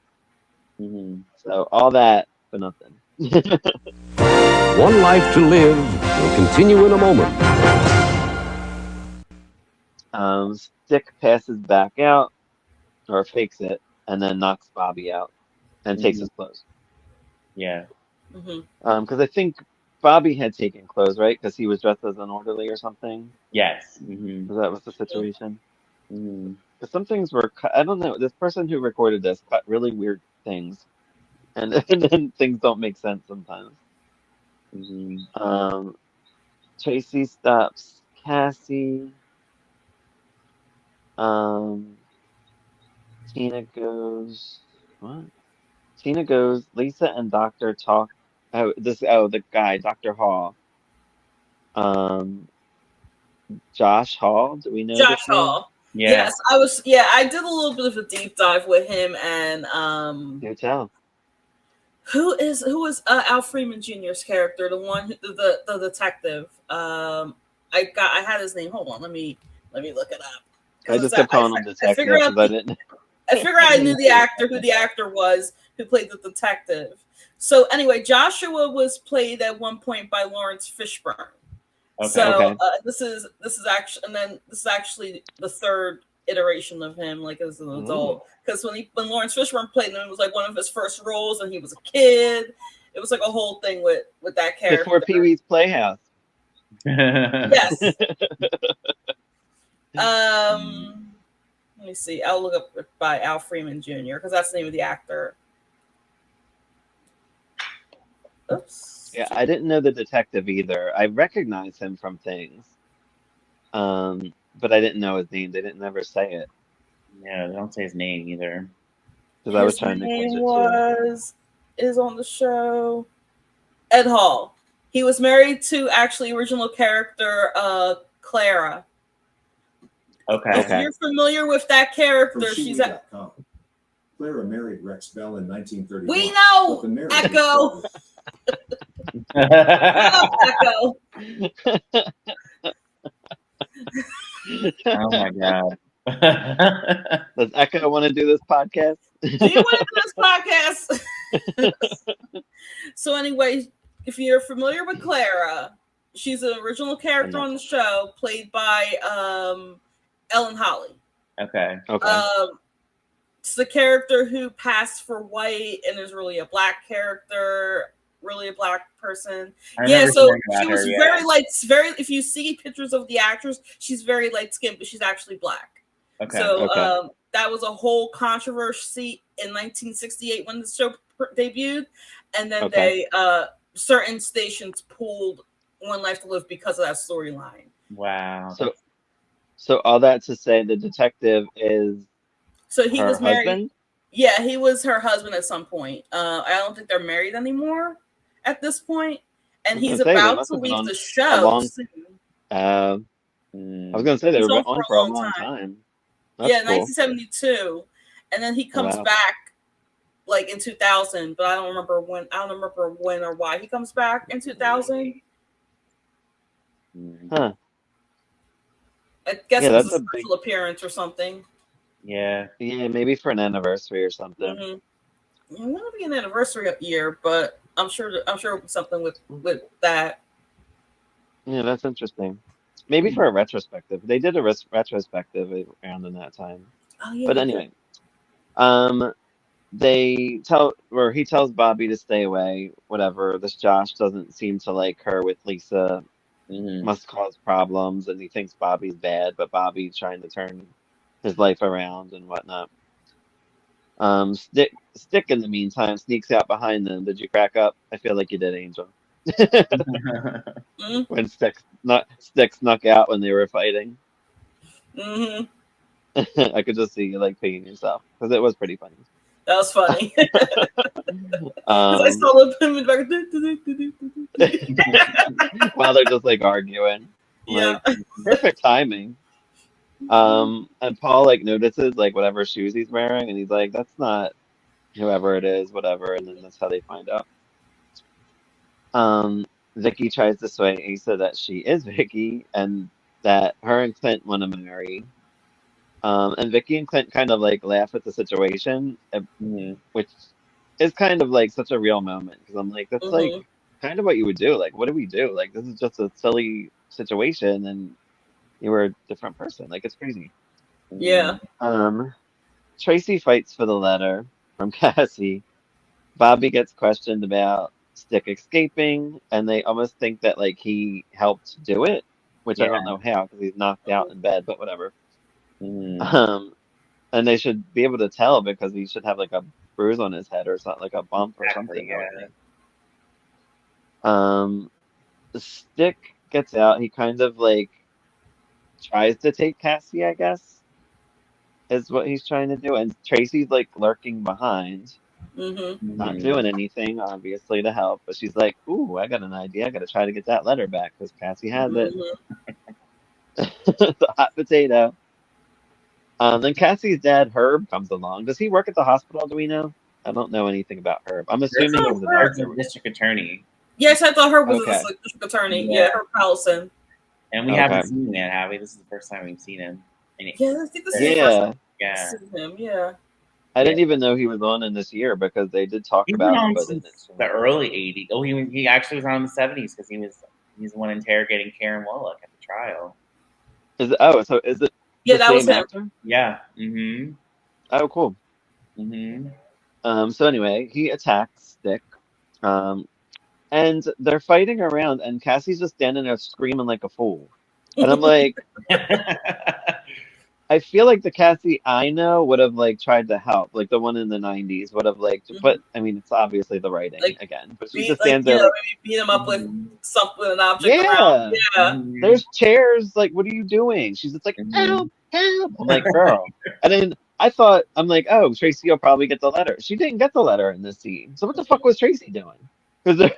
Speaker 3: Hmm.
Speaker 1: So all that for nothing.
Speaker 4: One life to live will continue in a moment.
Speaker 1: Stick passes back out or fakes it and then knocks Bobby out and takes
Speaker 3: Hmm.
Speaker 1: his clothes.
Speaker 3: Yeah.
Speaker 2: mm-hmm.
Speaker 1: Because I think Bobby had taken clothes, right? Because he was dressed as an orderly or something.
Speaker 3: Yes. Hmm.
Speaker 1: Because that was the situation.
Speaker 3: Hmm.
Speaker 1: Because some things were cut. I don't know. This person who recorded this cut really weird things, and, and then things don't make sense sometimes.
Speaker 3: Hmm.
Speaker 1: Um, Tracy stops Cassie. Um, Tina goes. What? Tina goes. Lisa and Doctor talk. The guy, Doctor Hall. Um, Josh Hall. Do we know
Speaker 2: Josh
Speaker 1: this name?
Speaker 2: Hall.
Speaker 3: Yeah.
Speaker 2: Yes, I was. Yeah, I did a little bit of a deep dive with him and
Speaker 1: Do tell.
Speaker 2: who is Al Freeman Jr.'s character, the one the detective. I had his name. Hold on, let me look it up
Speaker 1: I
Speaker 2: because
Speaker 1: just kept calling him
Speaker 2: I figured
Speaker 1: detective
Speaker 2: out
Speaker 1: because I didn't.
Speaker 2: I figured
Speaker 1: I
Speaker 2: I
Speaker 1: didn't
Speaker 2: knew
Speaker 1: know
Speaker 2: the
Speaker 1: he was
Speaker 2: actor
Speaker 1: that
Speaker 2: who
Speaker 1: guy.
Speaker 2: the actor was who played the detective. So anyway, Joshua was played at one point by Lawrence Fishburne.
Speaker 3: Okay.
Speaker 2: So
Speaker 1: Okay.
Speaker 2: this is actually, and then this is actually the third iteration of him, like as an
Speaker 1: Mm.
Speaker 2: adult. Because when Lawrence Fishburne played him, it was like one of his first roles, and he was a kid. It was like a whole thing with that
Speaker 1: Before
Speaker 2: character.
Speaker 1: Pee Wee's Playhouse.
Speaker 2: Yes.
Speaker 3: Mm.
Speaker 2: Let me see. I'll look up by Al Freeman Jr. because that's the name of the actor. Oops.
Speaker 1: Yeah, I didn't know the detective either. I recognize him from things, but I didn't know his name. They didn't never say it
Speaker 3: Yeah. Don't say his name either.
Speaker 1: because I was
Speaker 2: His
Speaker 1: trying to catch
Speaker 2: name
Speaker 1: it too.
Speaker 2: is on the show. Ed Hall. He was married to actually original character Clara.
Speaker 3: Okay.
Speaker 2: If
Speaker 1: Okay.
Speaker 2: you're familiar with that
Speaker 5: From
Speaker 2: character, she's at.
Speaker 5: SheWe.com. Clara married Rex Bell in 1931.
Speaker 2: We know
Speaker 5: But the marriage
Speaker 2: Echo. Shut up, Echo.
Speaker 3: Oh my god.
Speaker 1: Does Echo want to do this podcast?
Speaker 2: Do you want to do this podcast? So anyway, if you're familiar with Clara, she's an original
Speaker 1: I'm
Speaker 2: character
Speaker 1: not.
Speaker 2: on the show, played by Ellen Holly.
Speaker 3: Okay.
Speaker 1: Okay.
Speaker 2: It's the character who passed for white and is really a black character. really a black person.
Speaker 3: I
Speaker 2: Yeah,
Speaker 3: remember
Speaker 2: so
Speaker 3: hearing about
Speaker 2: she was
Speaker 3: her. Yeah.
Speaker 2: very light, very. If you see pictures of the actress, she's very light skinned, but she's actually black.
Speaker 3: Okay.
Speaker 2: So
Speaker 1: Okay.
Speaker 2: that was a whole controversy in 1968 when the show debuted, and then
Speaker 1: Okay.
Speaker 2: they certain stations pulled One Life to Live because of that storyline.
Speaker 3: Wow.
Speaker 1: So so all that to say, the detective is
Speaker 2: So he
Speaker 1: her
Speaker 2: was married.
Speaker 1: husband.
Speaker 2: Yeah, he was her husband at some point. I don't think they're married anymore at this point,
Speaker 1: I
Speaker 2: and
Speaker 1: was gonna
Speaker 2: he's
Speaker 1: say they
Speaker 2: about
Speaker 1: must
Speaker 2: to
Speaker 1: have been
Speaker 2: leave
Speaker 1: on
Speaker 2: the
Speaker 1: a
Speaker 2: show
Speaker 1: long.
Speaker 2: soon.
Speaker 1: Uh, I was
Speaker 3: Mm.
Speaker 1: gonna say they
Speaker 2: He's
Speaker 1: were
Speaker 2: on for
Speaker 1: on
Speaker 2: a
Speaker 1: for a
Speaker 2: long
Speaker 1: long
Speaker 2: time.
Speaker 1: time. That's
Speaker 2: Yeah,
Speaker 1: cool.
Speaker 2: 1972, and then he
Speaker 1: Oh,
Speaker 2: comes
Speaker 1: wow.
Speaker 2: back like in 2000, but I don't remember when. I don't remember when or why he comes back in 2000.
Speaker 3: Mm.
Speaker 1: Huh.
Speaker 2: I guess
Speaker 1: Yeah,
Speaker 2: it was a
Speaker 1: that's a big.
Speaker 2: special appearance or something.
Speaker 3: Yeah.
Speaker 1: Yeah, maybe for an anniversary or something.
Speaker 2: Mm-hmm. It wouldn't be an anniversary year, but I'm sure it was something with that.
Speaker 1: Yeah, that's interesting. Maybe for a retrospective. They did a retrospective around in that time.
Speaker 2: Oh yeah,
Speaker 1: But
Speaker 2: they did.
Speaker 1: anyway, um, they tell, or he tells Bobby to stay away. Whatever. This Josh doesn't seem to like her with Lisa.
Speaker 3: Mm-hmm.
Speaker 1: Must cause problems, and he thinks Bobby's bad, but Bobby's trying to turn his life around and whatnot. Stick in the meantime sneaks out behind them. Did you crack up? I feel like you did, Angel.
Speaker 2: Mm-hmm.
Speaker 1: When Stick snuck out when they were fighting.
Speaker 2: Mm-hmm.
Speaker 1: I could just see you like peeing yourself because it was pretty funny.
Speaker 2: That was funny because I
Speaker 1: Um,
Speaker 2: saw them in the back.
Speaker 1: while they're just like arguing,
Speaker 2: Yeah.
Speaker 1: like perfect timing. And Paul like notices like whatever shoes he's wearing, and he's like, "That's not whoever it is, whatever." And then that's how they find out. Um, Vicky tries to sway Asa that she is Vicky and that her and Clint want to marry. And Vicky and Clint kind of like laugh at the situation,
Speaker 3: Mm-hmm.
Speaker 1: which is kind of like such a real moment because I'm like, that's like
Speaker 2: Mm-hmm.
Speaker 1: kind of what you would do. Like, what do we do? Like, this is just a silly situation, and you were a different person. Like, it's crazy.
Speaker 2: Yeah.
Speaker 1: Um, Tracy fights for the letter from Cassie. Bobby gets questioned about Stick escaping, and they almost think that like he helped do it, which I
Speaker 3: Yeah.
Speaker 1: don't know how because he's knocked out in bed, but whatever.
Speaker 3: Mm-hmm.
Speaker 1: Um, and they should be able to tell because he should have like a bruise on his head or something, like a bump or
Speaker 3: Exactly.
Speaker 1: something, I would
Speaker 3: Yeah.
Speaker 1: think. The Stick gets out. He kind of like tries to take Cassie, I guess, is what he's trying to do. And Tracy's like lurking behind,
Speaker 2: Mm-hmm.
Speaker 1: not
Speaker 3: Mm-hmm.
Speaker 1: doing anything, obviously, to help. But she's like, "Ooh, I got an idea. I got to try to get that letter back because Cassie has it."
Speaker 2: Mm-hmm.
Speaker 1: The hot potato. Then Cassie's dad, Herb, comes along. Does he work at the hospital? Do we know? I don't know anything about Herb. I'm
Speaker 3: Herb's
Speaker 1: assuming
Speaker 2: Oh,
Speaker 1: he's a
Speaker 2: her.
Speaker 3: Herb's a
Speaker 1: doctor.
Speaker 3: district attorney,
Speaker 2: Yes, I thought her was a
Speaker 1: Okay.
Speaker 2: district attorney. Yeah,
Speaker 3: yeah,
Speaker 2: her Paulson.
Speaker 3: and we
Speaker 1: Okay.
Speaker 3: haven't seen him yet, have we? This is the first time we've seen him. And
Speaker 2: Yeah, I think this is the first time
Speaker 1: Yeah.
Speaker 2: I've
Speaker 3: yeah,
Speaker 2: seen him. Yeah.
Speaker 1: I
Speaker 3: yeah.
Speaker 1: didn't even know he was on in this year because they did talk
Speaker 3: He's been
Speaker 1: about him,
Speaker 3: on
Speaker 1: but didn't
Speaker 3: since the
Speaker 1: mention
Speaker 3: early '80s. Oh, he actually was on in the '70s because he's the one interrogating Karen Wallach at the trial.
Speaker 1: it. So is it
Speaker 2: Yeah,
Speaker 1: the
Speaker 2: that was
Speaker 1: same
Speaker 2: him.
Speaker 1: actor?
Speaker 3: Yeah. Mm-hmm.
Speaker 1: Oh, cool.
Speaker 3: Mm-hmm.
Speaker 1: So anyway, he attacks Stick. Um, and they're fighting around, and Cassie's just standing there screaming like a fool. And I'm like, I feel like the Cassie I know would have like tried to help, like the one in the '90s would have like, but
Speaker 2: Mhm.
Speaker 1: I mean, it's obviously the writing
Speaker 2: Like
Speaker 1: again. But she
Speaker 2: beat,
Speaker 1: just
Speaker 2: like
Speaker 1: stands there like,
Speaker 2: maybe beat him up with
Speaker 3: Mm-hmm.
Speaker 2: something, an object around.
Speaker 1: yeah,
Speaker 2: Yeah.
Speaker 3: Mm-hmm.
Speaker 1: there's chairs. Like, what are you doing? She's just like,
Speaker 3: Mm-hmm.
Speaker 1: help, help. I'm like, girl. And then I'm like, oh, Tracy will probably get the letter. She didn't get the letter in this scene. So what the fuck was Tracy doing? Because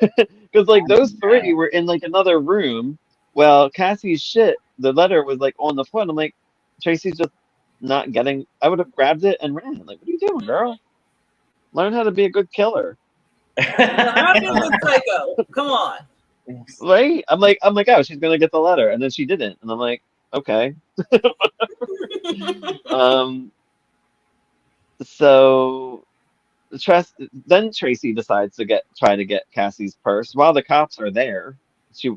Speaker 1: because like those
Speaker 3: Yeah.
Speaker 1: three were in like another room. Well, Cassie's shit, the letter was like on the floor. And I'm like, Tracy's just not getting. I would have grabbed it and ran. Like, what are you doing, girl? Learn how to be a good killer,
Speaker 2: I've been a good psycho. Come on.
Speaker 1: right? I'm like, oh, she's gonna get the letter, and then she didn't, and I'm like, okay. Um, so then Tracy decides to try to get Cassie's purse while the cops are there.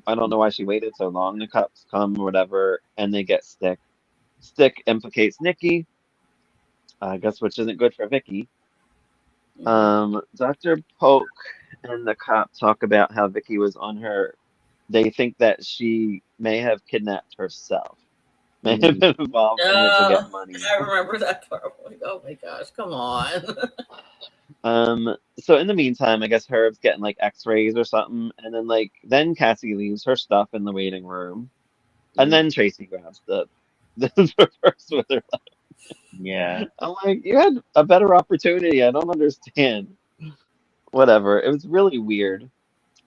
Speaker 1: I don't know why she waited so long. The cops come or whatever, and they get Stick. Stick implicates Nikki, I guess, which isn't good for Vicky.
Speaker 2: Mhm.
Speaker 1: Dr. Polk and the cop talk about how Vicky was on her. They think that she may have kidnapped herself, may have
Speaker 3: Mhm.
Speaker 1: been involved in it to get money.
Speaker 2: I remember that part. Like, oh my gosh, come on.
Speaker 1: So in the meantime, I guess Herb's getting like X-rays or something, and then then Cassie leaves her stuff in the waiting room, and
Speaker 3: Mhm.
Speaker 1: then Tracy grabs the purse with her.
Speaker 3: Yeah.
Speaker 1: I'm like, you had a better opportunity. I don't understand. Whatever. It was really weird.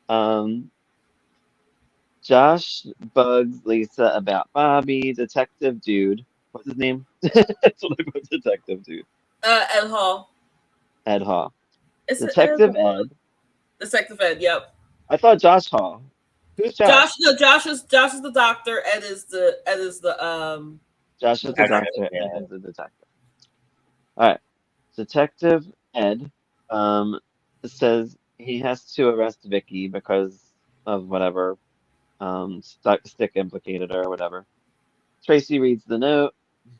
Speaker 1: Um, Josh bugs Lisa about Bobby, detective dude. What's his name? That's what I put, detective dude.
Speaker 2: Ed Hall.
Speaker 1: Ed Hall.
Speaker 2: Is it Ed
Speaker 1: Detective
Speaker 2: Hall?
Speaker 1: Ed.
Speaker 2: Detective Ed. Yep.
Speaker 1: I thought Josh Hall. Who's
Speaker 2: Josh.
Speaker 1: Josh?
Speaker 2: No, Josh is the doctor. Ed is the.
Speaker 1: Josh is the
Speaker 3: Detective,
Speaker 1: doctor. Ed
Speaker 3: yeah.
Speaker 1: is the detective. All right. Detective Ed says he has to arrest Vicky because of whatever stick implicated her or whatever. Tracy reads the note.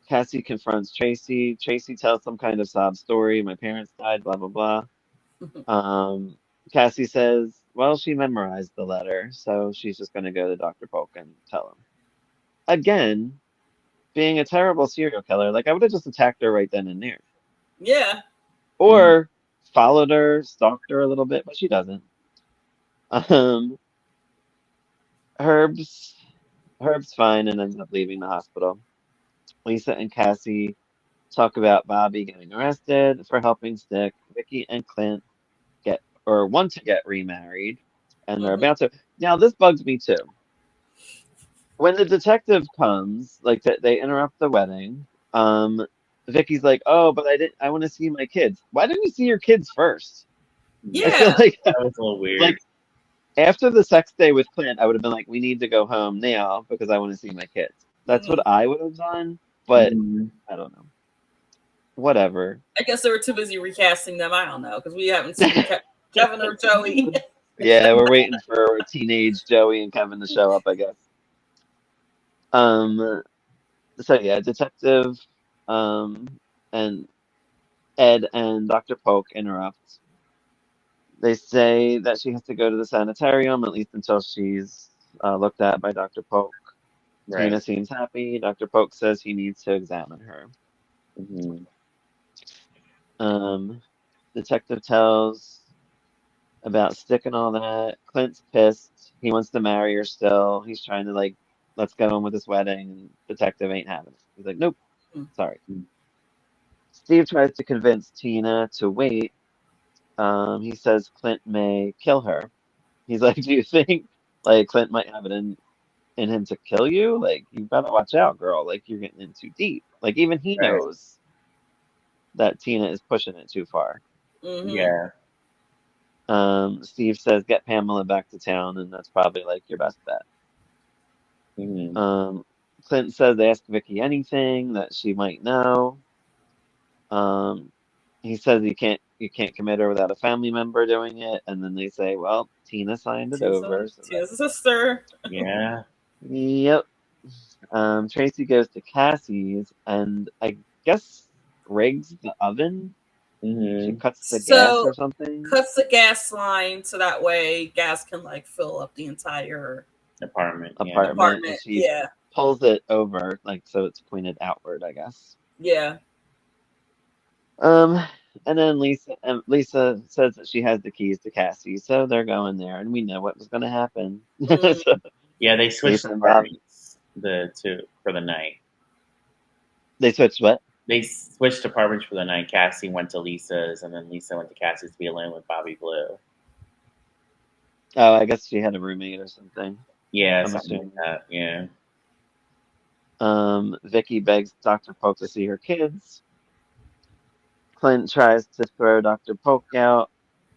Speaker 1: Cassie confronts Tracy. Tracy tells some kind of sob story. My parents died, blah, blah, blah. Um, Cassie says, well, she memorized the letter, so she's just going to go to Dr. Polk and tell him. Again, being a terrible serial killer, like I would have just attacked her right then and there.
Speaker 2: Yeah.
Speaker 3: Mhm.
Speaker 1: Or followed her, stalked her a little bit, but she doesn't. Um, Herb's Herb's fine and ends up leaving the hospital. Lisa and Cassie talk about Bobby getting arrested for helping Stick. Vicky and Clint get or want to get remarried, and they're
Speaker 2: Hmm.
Speaker 1: about to. Now this bugs me too. When the detective comes, like that, they interrupt the wedding. Vicky's like, "Oh, but I didn't. I want to see my kids. Why didn't you see your kids first?" I feel
Speaker 2: Yeah.
Speaker 1: like
Speaker 3: That was a little weird.
Speaker 1: like after the sex day with Clint, I would have been like, "We need to go home now because I want to see my kids." That's
Speaker 2: Hmm.
Speaker 1: what I would have done, but
Speaker 3: Mhm.
Speaker 1: I don't know. Whatever.
Speaker 2: I guess they were too busy recasting them. I don't know because we haven't seen Kevin or Joey.
Speaker 1: Yeah, we're waiting for teenage Joey and Kevin to show up, I guess. Um, so yeah, Detective um and Ed and Dr. Polk interrupt. They say that she has to go to the sanitarium at least until she's looked at by Dr. Polk.
Speaker 3: Right.
Speaker 1: Tina seems happy. Dr. Polk says he needs to examine her.
Speaker 3: Mhm.
Speaker 1: Um, Detective tells about Stick and all that. Clint's pissed. He wants to marry her still. He's trying to let's get on with this wedding. And Detective ain't having it. He's like, nope, sorry. Steve tries to convince Tina to wait. He says Clint may kill her. He's like, do you think Clint might have it in him to kill you? Like, you gotta watch out, girl. Like, you're getting in too deep. Like, even he
Speaker 3: Right.
Speaker 1: knows that Tina is pushing it too far.
Speaker 2: Hmm.
Speaker 3: Yeah.
Speaker 1: Steve says, get Pamela back to town, and that's probably like your best bet.
Speaker 3: Mhm.
Speaker 1: Um, Clint says, ask Vicky anything that she might know. Um, he says you can't commit her without a family member doing it, and then they say, well, Tina signed it over, so
Speaker 2: Tina's a sister.
Speaker 3: Yeah.
Speaker 1: yep. Tracy goes to Cassie's, and I guess rigs the oven. She
Speaker 3: Mhm.
Speaker 1: cuts the gas
Speaker 2: So
Speaker 1: or something.
Speaker 2: cuts the gas line so that way gas can like fill up the entire
Speaker 3: Apartment. Yeah.
Speaker 1: Apartment, and
Speaker 2: apartment.
Speaker 1: she
Speaker 2: Yeah.
Speaker 1: pulls it over, like so it's pointed outward, I guess.
Speaker 2: Yeah.
Speaker 1: Um, and then Lisa says that she has the keys to Cassie, so they're going there, and we know what was going to happen.
Speaker 2: Mm.
Speaker 1: So
Speaker 3: Yeah. They switched
Speaker 1: Lisa and Bobby,
Speaker 3: apartments for the night.
Speaker 1: they switched what?
Speaker 3: They switched apartments for the night. Cassie went to Lisa's, and then Lisa went to Cassie's to be alone with Bobby Blue.
Speaker 1: Oh, I guess she had a roommate or something.
Speaker 3: Yeah,
Speaker 1: I'm
Speaker 3: something like
Speaker 1: assuming.
Speaker 3: that. Yeah.
Speaker 1: Vicky begs Dr. Polk to see her kids. Clint tries to throw Dr. Polk out.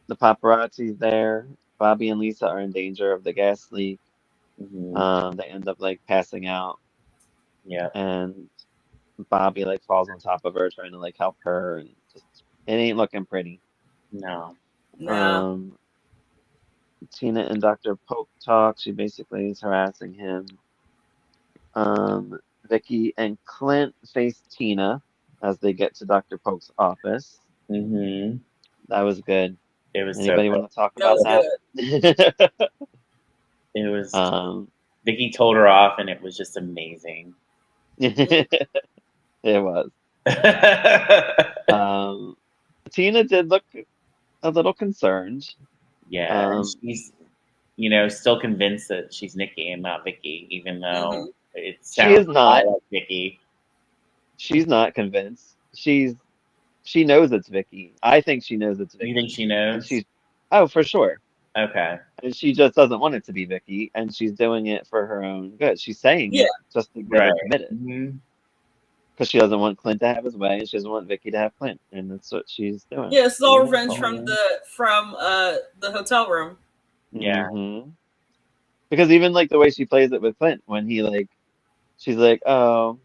Speaker 1: The paparazzi's there. Bobby and Lisa are in danger of the gas leak.
Speaker 3: Hmm.
Speaker 1: They end up passing out,
Speaker 3: Yeah.
Speaker 1: and Bobby falls on top of her, trying to help her, and just it ain't looking pretty.
Speaker 3: No.
Speaker 2: No.
Speaker 1: Um, Tina and Dr. Polk talk. She basically is harassing him. Vicky and Clint face Tina as they get to Dr. Polk's office.
Speaker 3: Hmm.
Speaker 1: That was good.
Speaker 3: It was
Speaker 1: Anybody
Speaker 3: so
Speaker 1: want to talk
Speaker 2: That
Speaker 1: about
Speaker 2: was
Speaker 1: that?
Speaker 2: good.
Speaker 3: it was
Speaker 1: um,
Speaker 3: Vicky told her off and it was just amazing.
Speaker 1: it was. Um, Tina did look a little concerned.
Speaker 3: Yeah, and she's still convinced that she's Nikki and not Vicky, even though it
Speaker 1: She
Speaker 3: sounds
Speaker 1: is
Speaker 3: a lot
Speaker 1: not.
Speaker 3: like Vicky.
Speaker 1: She's not convinced. She knows it's Vicky. I think she knows it's
Speaker 3: You think
Speaker 1: Vicky,
Speaker 3: she
Speaker 1: and
Speaker 3: knows?
Speaker 1: she's for sure.
Speaker 3: Okay.
Speaker 1: And she just doesn't want it to be Vicky, and she's doing it for her own good. She's saying
Speaker 2: Yeah.
Speaker 1: it just to get
Speaker 3: Right.
Speaker 1: her committed
Speaker 3: Mm-hmm.
Speaker 1: because she doesn't want Clint to have his way, and she doesn't want Vicky to have Clint, and that's what she's doing.
Speaker 2: Yeah, it's all revenge
Speaker 1: Beautiful.
Speaker 2: from the hotel room.
Speaker 3: Yeah.
Speaker 1: hmm Because even like the way she plays it with Clint, when she's like, oh,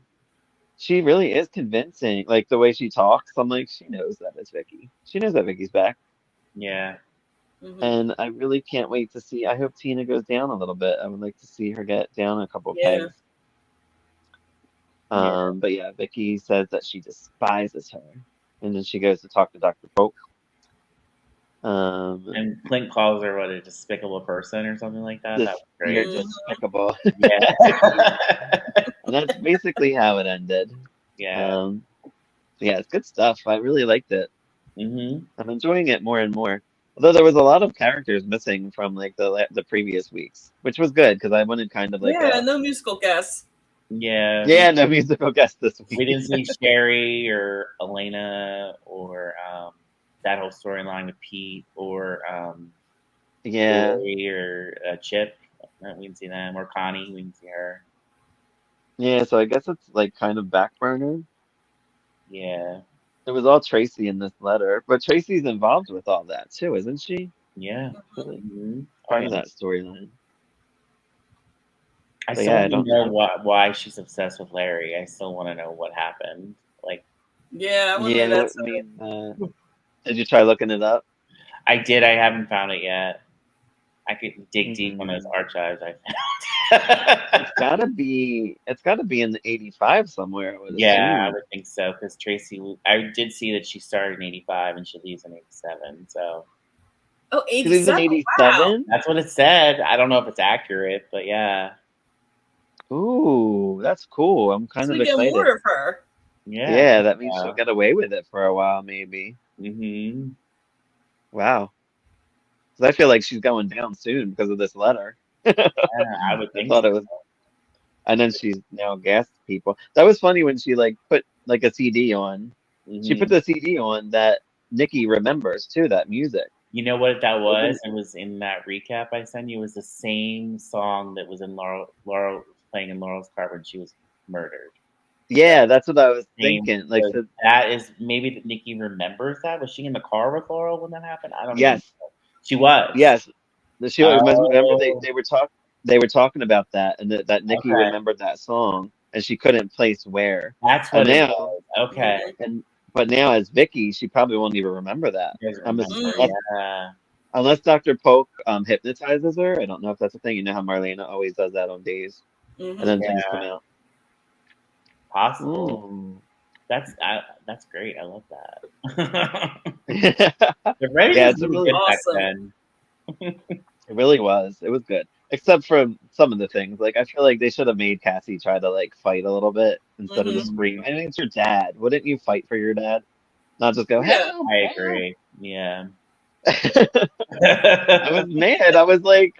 Speaker 1: she really is convincing. Like the way she talks, I'm like, she knows that it's Vicky. She knows that Vicky's back.
Speaker 3: Yeah.
Speaker 1: And I really can't wait to see. I hope Tina goes down a little bit. I would like to see her get down a couple of
Speaker 2: Yeah.
Speaker 1: pegs.
Speaker 3: Yeah.
Speaker 1: But yeah, Vicky says that she despises her, and then she goes to talk to Dr. Polk.
Speaker 3: And Clint calls her what, a despicable person or something like that. That was
Speaker 1: You're
Speaker 3: great.
Speaker 1: despicable.
Speaker 3: Yeah.
Speaker 1: And that's basically how it ended.
Speaker 3: Yeah.
Speaker 1: Yeah, it's good stuff. I really liked it.
Speaker 3: Mm-hmm.
Speaker 1: I'm enjoying it more and more. Although there was a lot of characters missing from like the previous weeks, which was good because I wanted kind of like
Speaker 2: Yeah, no musical guests.
Speaker 3: Yeah.
Speaker 1: no musical guest this
Speaker 3: We
Speaker 1: week.
Speaker 3: didn't see Sherry or Elena or that whole storyline with Pete or
Speaker 1: Yeah,
Speaker 3: Lori or Chip. We didn't see them. Or Connie. We didn't see her.
Speaker 1: yeah. So I guess it's like kind of back burner.
Speaker 3: Yeah.
Speaker 1: It was all Tracy in this letter, but Tracy's involved with all that too, isn't she?
Speaker 3: Yeah.
Speaker 1: Really
Speaker 3: Mm-hmm. Oh,
Speaker 1: part
Speaker 3: yeah.
Speaker 1: of that storyline.
Speaker 3: I
Speaker 1: But
Speaker 3: still
Speaker 1: yeah, I
Speaker 3: want to
Speaker 1: don't
Speaker 3: know
Speaker 1: know.
Speaker 3: why she's obsessed with Larry. I still want to know what happened. Like,
Speaker 2: Yeah, I want to
Speaker 1: Yeah,
Speaker 2: know
Speaker 1: I
Speaker 2: that too.
Speaker 1: mean, did you try looking it up?
Speaker 3: I did. I haven't found it yet. I could dig deep on those
Speaker 1: Mm,
Speaker 3: archives I
Speaker 1: it's
Speaker 3: found.
Speaker 1: gotta be. It's gotta be in the 85 somewhere, I would
Speaker 3: Yeah, I
Speaker 1: assume.
Speaker 3: would think so. Because Tracy, I did see that she started in '85 and she leaves in '87. So
Speaker 2: Oh,
Speaker 1: She lives in
Speaker 2: 87. Wow.
Speaker 1: 87?
Speaker 3: that's what it said. I don't know if it's accurate, but yeah,
Speaker 1: Ooh, that's cool. I'm kind
Speaker 2: So
Speaker 1: of
Speaker 2: we get
Speaker 1: excited.
Speaker 2: more of her.
Speaker 3: yeah.
Speaker 1: Yeah, that means she'll get away with it for a while, maybe.
Speaker 3: Mm-hmm.
Speaker 1: Wow. 'Cause I feel like she's going down soon because of this letter.
Speaker 3: Yeah, I would
Speaker 1: I
Speaker 3: think
Speaker 1: thought
Speaker 3: so.
Speaker 1: it was, and then she's now gassed people. That was funny when she like put like a CD on. She put
Speaker 3: Mm-hmm.
Speaker 1: the CD on that Nikki remembers too, that music.
Speaker 3: You know what that was?
Speaker 1: Wasn't
Speaker 3: It was in that recap I sent you. It was the same song that was in Laurel playing in Laurel's car when she was murdered.
Speaker 1: Yeah, that's what I was
Speaker 3: Same.
Speaker 1: thinking. Like,
Speaker 3: So
Speaker 1: so,
Speaker 3: that is maybe that Nikki remembers that. Was she in the car with Laurel when that happened? I don't even
Speaker 1: yes,
Speaker 3: know. She was.
Speaker 1: yes. She remember
Speaker 3: Oh,
Speaker 1: they were talking about that and that Nikki
Speaker 3: okay.
Speaker 1: remembered that song and she couldn't place where.
Speaker 3: That's
Speaker 1: And
Speaker 3: what it
Speaker 1: now
Speaker 3: was. Okay.
Speaker 1: and but now as Vicky, she probably won't even remember that.
Speaker 3: You guys
Speaker 1: I'm
Speaker 3: remember?
Speaker 1: unless
Speaker 3: Yeah.
Speaker 1: unless Dr. Polk hypnotizes her. I don't know if that's a thing. You know how Marlena always does that on days and then things come
Speaker 3: Yeah.
Speaker 1: out.
Speaker 3: Possible.
Speaker 1: Mm.
Speaker 3: That's great. I love that.
Speaker 1: Yeah,
Speaker 3: The writing was
Speaker 1: it's a
Speaker 3: really
Speaker 1: really
Speaker 3: good back
Speaker 2: Awesome.
Speaker 3: then.
Speaker 1: it really was. It was good. Except for some of the things. Like I feel like they should have made Cassie try to like fight a little bit instead of just scream. I mean, it's your dad. Wouldn't you fight for your dad? Not just go,
Speaker 2: Yeah.
Speaker 1: help,
Speaker 3: I
Speaker 1: help.
Speaker 3: agree. Yeah.
Speaker 1: I was mad. I was like,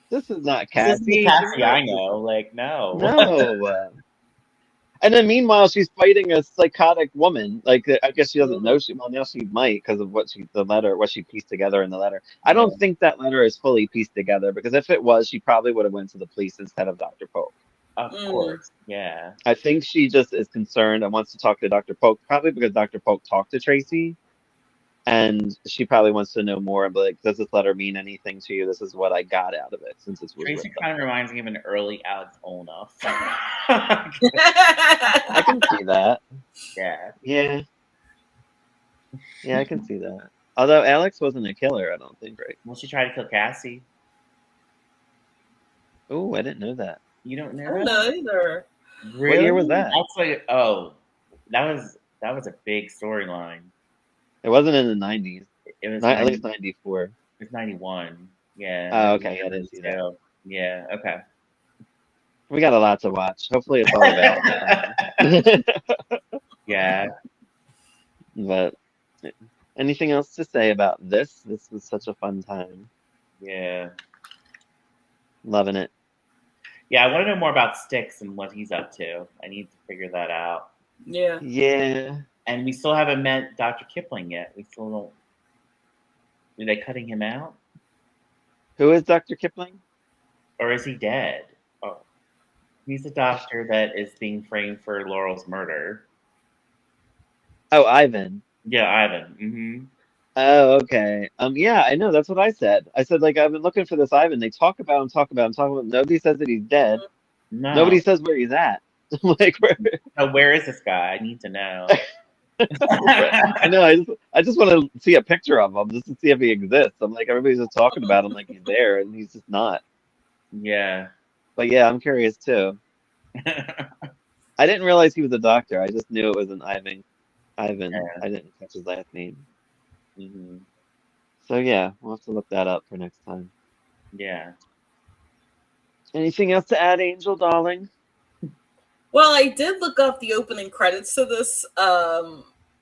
Speaker 1: this is not
Speaker 3: This isn't the
Speaker 1: Cassie. She
Speaker 3: Cassie I
Speaker 1: reminds
Speaker 3: know. Like, no.
Speaker 1: no. And then meanwhile, she's fighting a psychotic woman. Like I guess she doesn't know she. Well, now she might because of what she pieced together in the letter. I
Speaker 3: Yeah.
Speaker 1: don't think that letter is fully pieced together because if it was, she probably would have went to the police instead of Dr. Polk.
Speaker 3: Of course. Yeah.
Speaker 1: I think she just is concerned and wants to talk to Dr. Polk, probably because Dr. Polk talked to Tracy, and she probably wants to know more. But like, does this letter mean anything to you? This is what I got out of it since this was
Speaker 3: Tracy
Speaker 1: written.
Speaker 3: kind of reminds me of an early Alex Olna.
Speaker 1: I can see that.
Speaker 3: Yeah.
Speaker 1: Yeah, yeah, I can see that. Although Alex wasn't a killer, I don't think, right?
Speaker 3: Well, she tried to kill Cassie.
Speaker 1: Oh, I didn't know that.
Speaker 3: You don't
Speaker 2: I
Speaker 3: know
Speaker 2: don't
Speaker 3: that?
Speaker 2: know either.
Speaker 1: What year was
Speaker 3: Really?
Speaker 1: that?
Speaker 3: That's like that was a big storyline.
Speaker 1: It wasn't in the 90s.
Speaker 3: It was
Speaker 1: Not at
Speaker 3: 90,
Speaker 1: least 94.
Speaker 3: it was 91. Yeah,
Speaker 1: Oh,
Speaker 3: 91,
Speaker 1: okay. I didn't see that.
Speaker 3: 92. Yeah, okay.
Speaker 1: We got a lot to watch. Hopefully, it's all available somewhere.
Speaker 3: Yeah.
Speaker 1: But anything else to say about this? This was such a fun time.
Speaker 3: Yeah.
Speaker 1: Loving it.
Speaker 3: Yeah, I want to know more about Styx and what he's up to. I need to figure that out.
Speaker 2: Yeah.
Speaker 1: Yeah.
Speaker 3: And we still haven't met Dr. Kipling yet. We still don't. Are they cutting him out?
Speaker 1: Who is Dr. Kipling?
Speaker 3: Or is he dead? Oh, he's a doctor that is being framed for Laurel's murder.
Speaker 1: Oh, Ivan.
Speaker 3: Yeah, Ivan. Mm-hmm.
Speaker 1: Oh, okay. Yeah, I know. That's what I said. I said, like, I've been looking for this Ivan. They talk about him, talk about him, talk about him. Nobody says that he's dead.
Speaker 3: No.
Speaker 1: Nobody says where he's at. Like, where?
Speaker 3: Oh, where is this guy? I need to know.
Speaker 1: I know. I just want to see a picture of him just to see if he exists. I'm like, everybody's just talking about him like he's there, and he's just not.
Speaker 3: Yeah.
Speaker 1: But yeah, I'm curious too. I didn't realize he was a doctor. I just knew it was an Ivan. Ivan.
Speaker 3: Yeah.
Speaker 1: I didn't catch his last name.
Speaker 3: Mm-hmm.
Speaker 1: So yeah, we'll have to look that up for next time.
Speaker 3: Yeah.
Speaker 2: Anything else to add, Angel, darling? Well, I did look up the opening credits to this,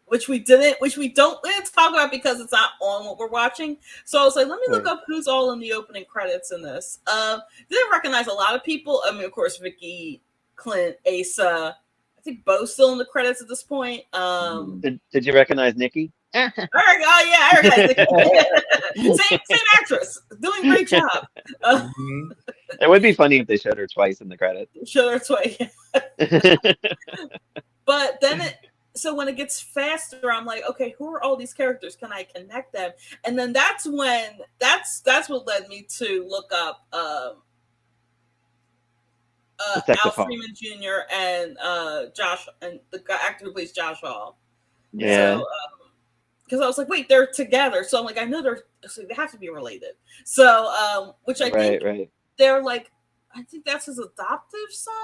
Speaker 2: which we didn't talk about because it's not on what we're watching. So I was like, let me look up who's all in the opening credits in this. Didn't recognize a lot of people. I mean, of course, Vicky, Clint, Asa. I think Bo's still in the credits at this point.
Speaker 1: Did you recognize Nikki?
Speaker 2: I recognize Nikki. same actress, doing a great job.
Speaker 1: It would be funny if they showed her twice in the credits.
Speaker 2: Showed her twice. But then so when it gets faster, I'm like, okay, who are all these characters? Can I connect them? And then that's what led me to look up Al Freeman Jr. and Josh, and the actor who plays Josh Hall.
Speaker 1: Yeah.
Speaker 2: So, because I was like, wait, they're together. So I'm like, I know they have to be related. So, which I think they're like, I think that's his adoptive son.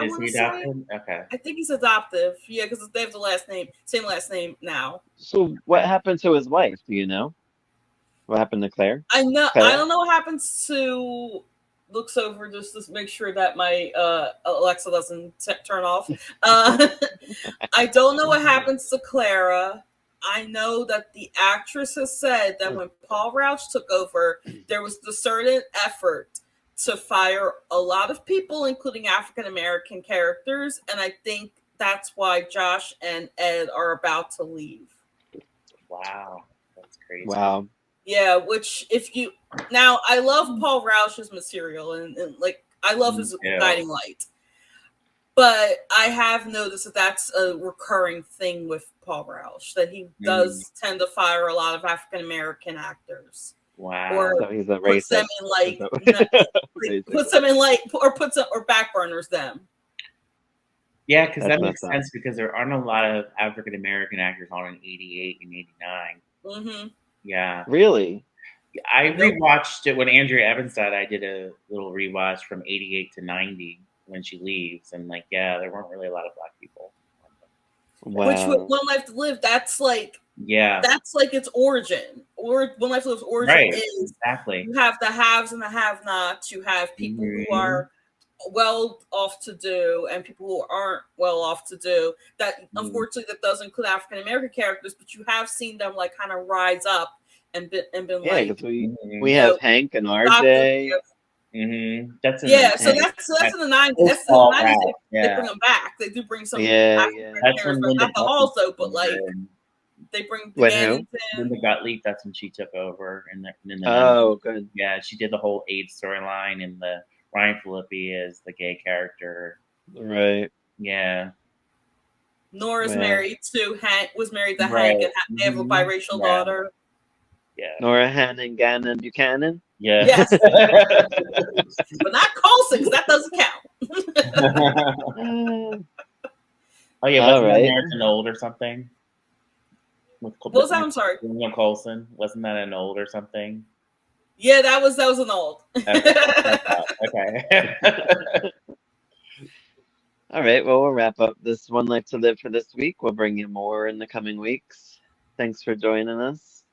Speaker 3: Is he adopted? Okay.
Speaker 2: I think he's adoptive. Yeah, because they have the same last name now.
Speaker 1: So what happened to his wife? Do you know? What happened to Claire?
Speaker 2: I don't know what happens to. Looks over just to make sure that my Alexa doesn't turn off. I don't know what happens to Clara. I know that the actress has said that when Paul Rauch took over, there was the certain effort to fire a lot of people, including African American characters, and I think that's why Josh and Ed are about to leave.
Speaker 3: Wow, that's crazy.
Speaker 1: Wow.
Speaker 2: Yeah, which now I love Paul Rauch's material and like I love his guiding light, but I have noticed that that's a recurring thing with Paul Rauch, that he does tend to fire a lot of African American actors.
Speaker 3: Wow.
Speaker 1: So he's a racist.
Speaker 2: Puts them in or backburners them.
Speaker 3: Yeah, because that makes sense because there aren't a lot of African American actors on in 88 and 89.
Speaker 2: Mm-hmm.
Speaker 3: Yeah.
Speaker 1: Really?
Speaker 3: I rewatched it when Andrea Evans died. I did a little rewatch from 88 to 90 when she leaves. And like, yeah, there weren't really a lot of Black people.
Speaker 1: Wow.
Speaker 2: Which with One Life to Live, that's like its origin. Or One Life to Live's origin is
Speaker 3: exactly.
Speaker 2: You have the haves and the have-nots. You have people who are well off to do and people who aren't well off to do. That unfortunately that does include African American characters, but you have seen them like kind of rise up and been like
Speaker 1: we have Hank and RJ.
Speaker 3: That's
Speaker 2: in that's in the 90s. That's in the 90s. They bring them back. They do bring some
Speaker 3: That's when
Speaker 2: not the also, but like they bring
Speaker 3: Linda Gottlieb. That's when she took over, and
Speaker 1: good.
Speaker 3: Yeah, she did the whole AIDS storyline, and the Ryan Phillippe is the gay character.
Speaker 1: Right.
Speaker 3: Yeah.
Speaker 2: Nora's married to Hank. Was married to Hank, and they have a biracial daughter.
Speaker 3: Yeah.
Speaker 1: Nora Hannon, Gannon, Buchanan.
Speaker 3: Yeah.
Speaker 2: Yes. But not Coulson, because that doesn't count.
Speaker 3: Oh yeah, wasn't that American Old or something?
Speaker 2: What was that? I'm sorry.
Speaker 3: William Coulson, wasn't that an Old or something?
Speaker 2: Yeah, that was an Old.
Speaker 3: Okay.
Speaker 1: All right. Well, we'll wrap up this One Life to Live for this week. We'll bring you more in the coming weeks. Thanks for joining us.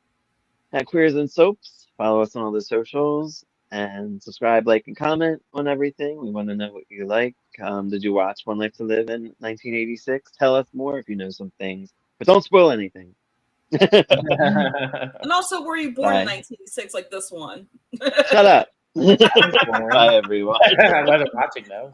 Speaker 1: at Queers and Soaps. Follow us on all the socials and subscribe, like, and comment on everything. We want to know what you like. Did you watch One Life to Live in 1986? Tell us more if you know some things, but don't spoil anything.
Speaker 2: And also, were you born in
Speaker 1: Bye.
Speaker 2: 1986 like this one?
Speaker 1: Shut up.
Speaker 3: Boring.
Speaker 1: Bye, everyone.
Speaker 3: I wasn't watching though.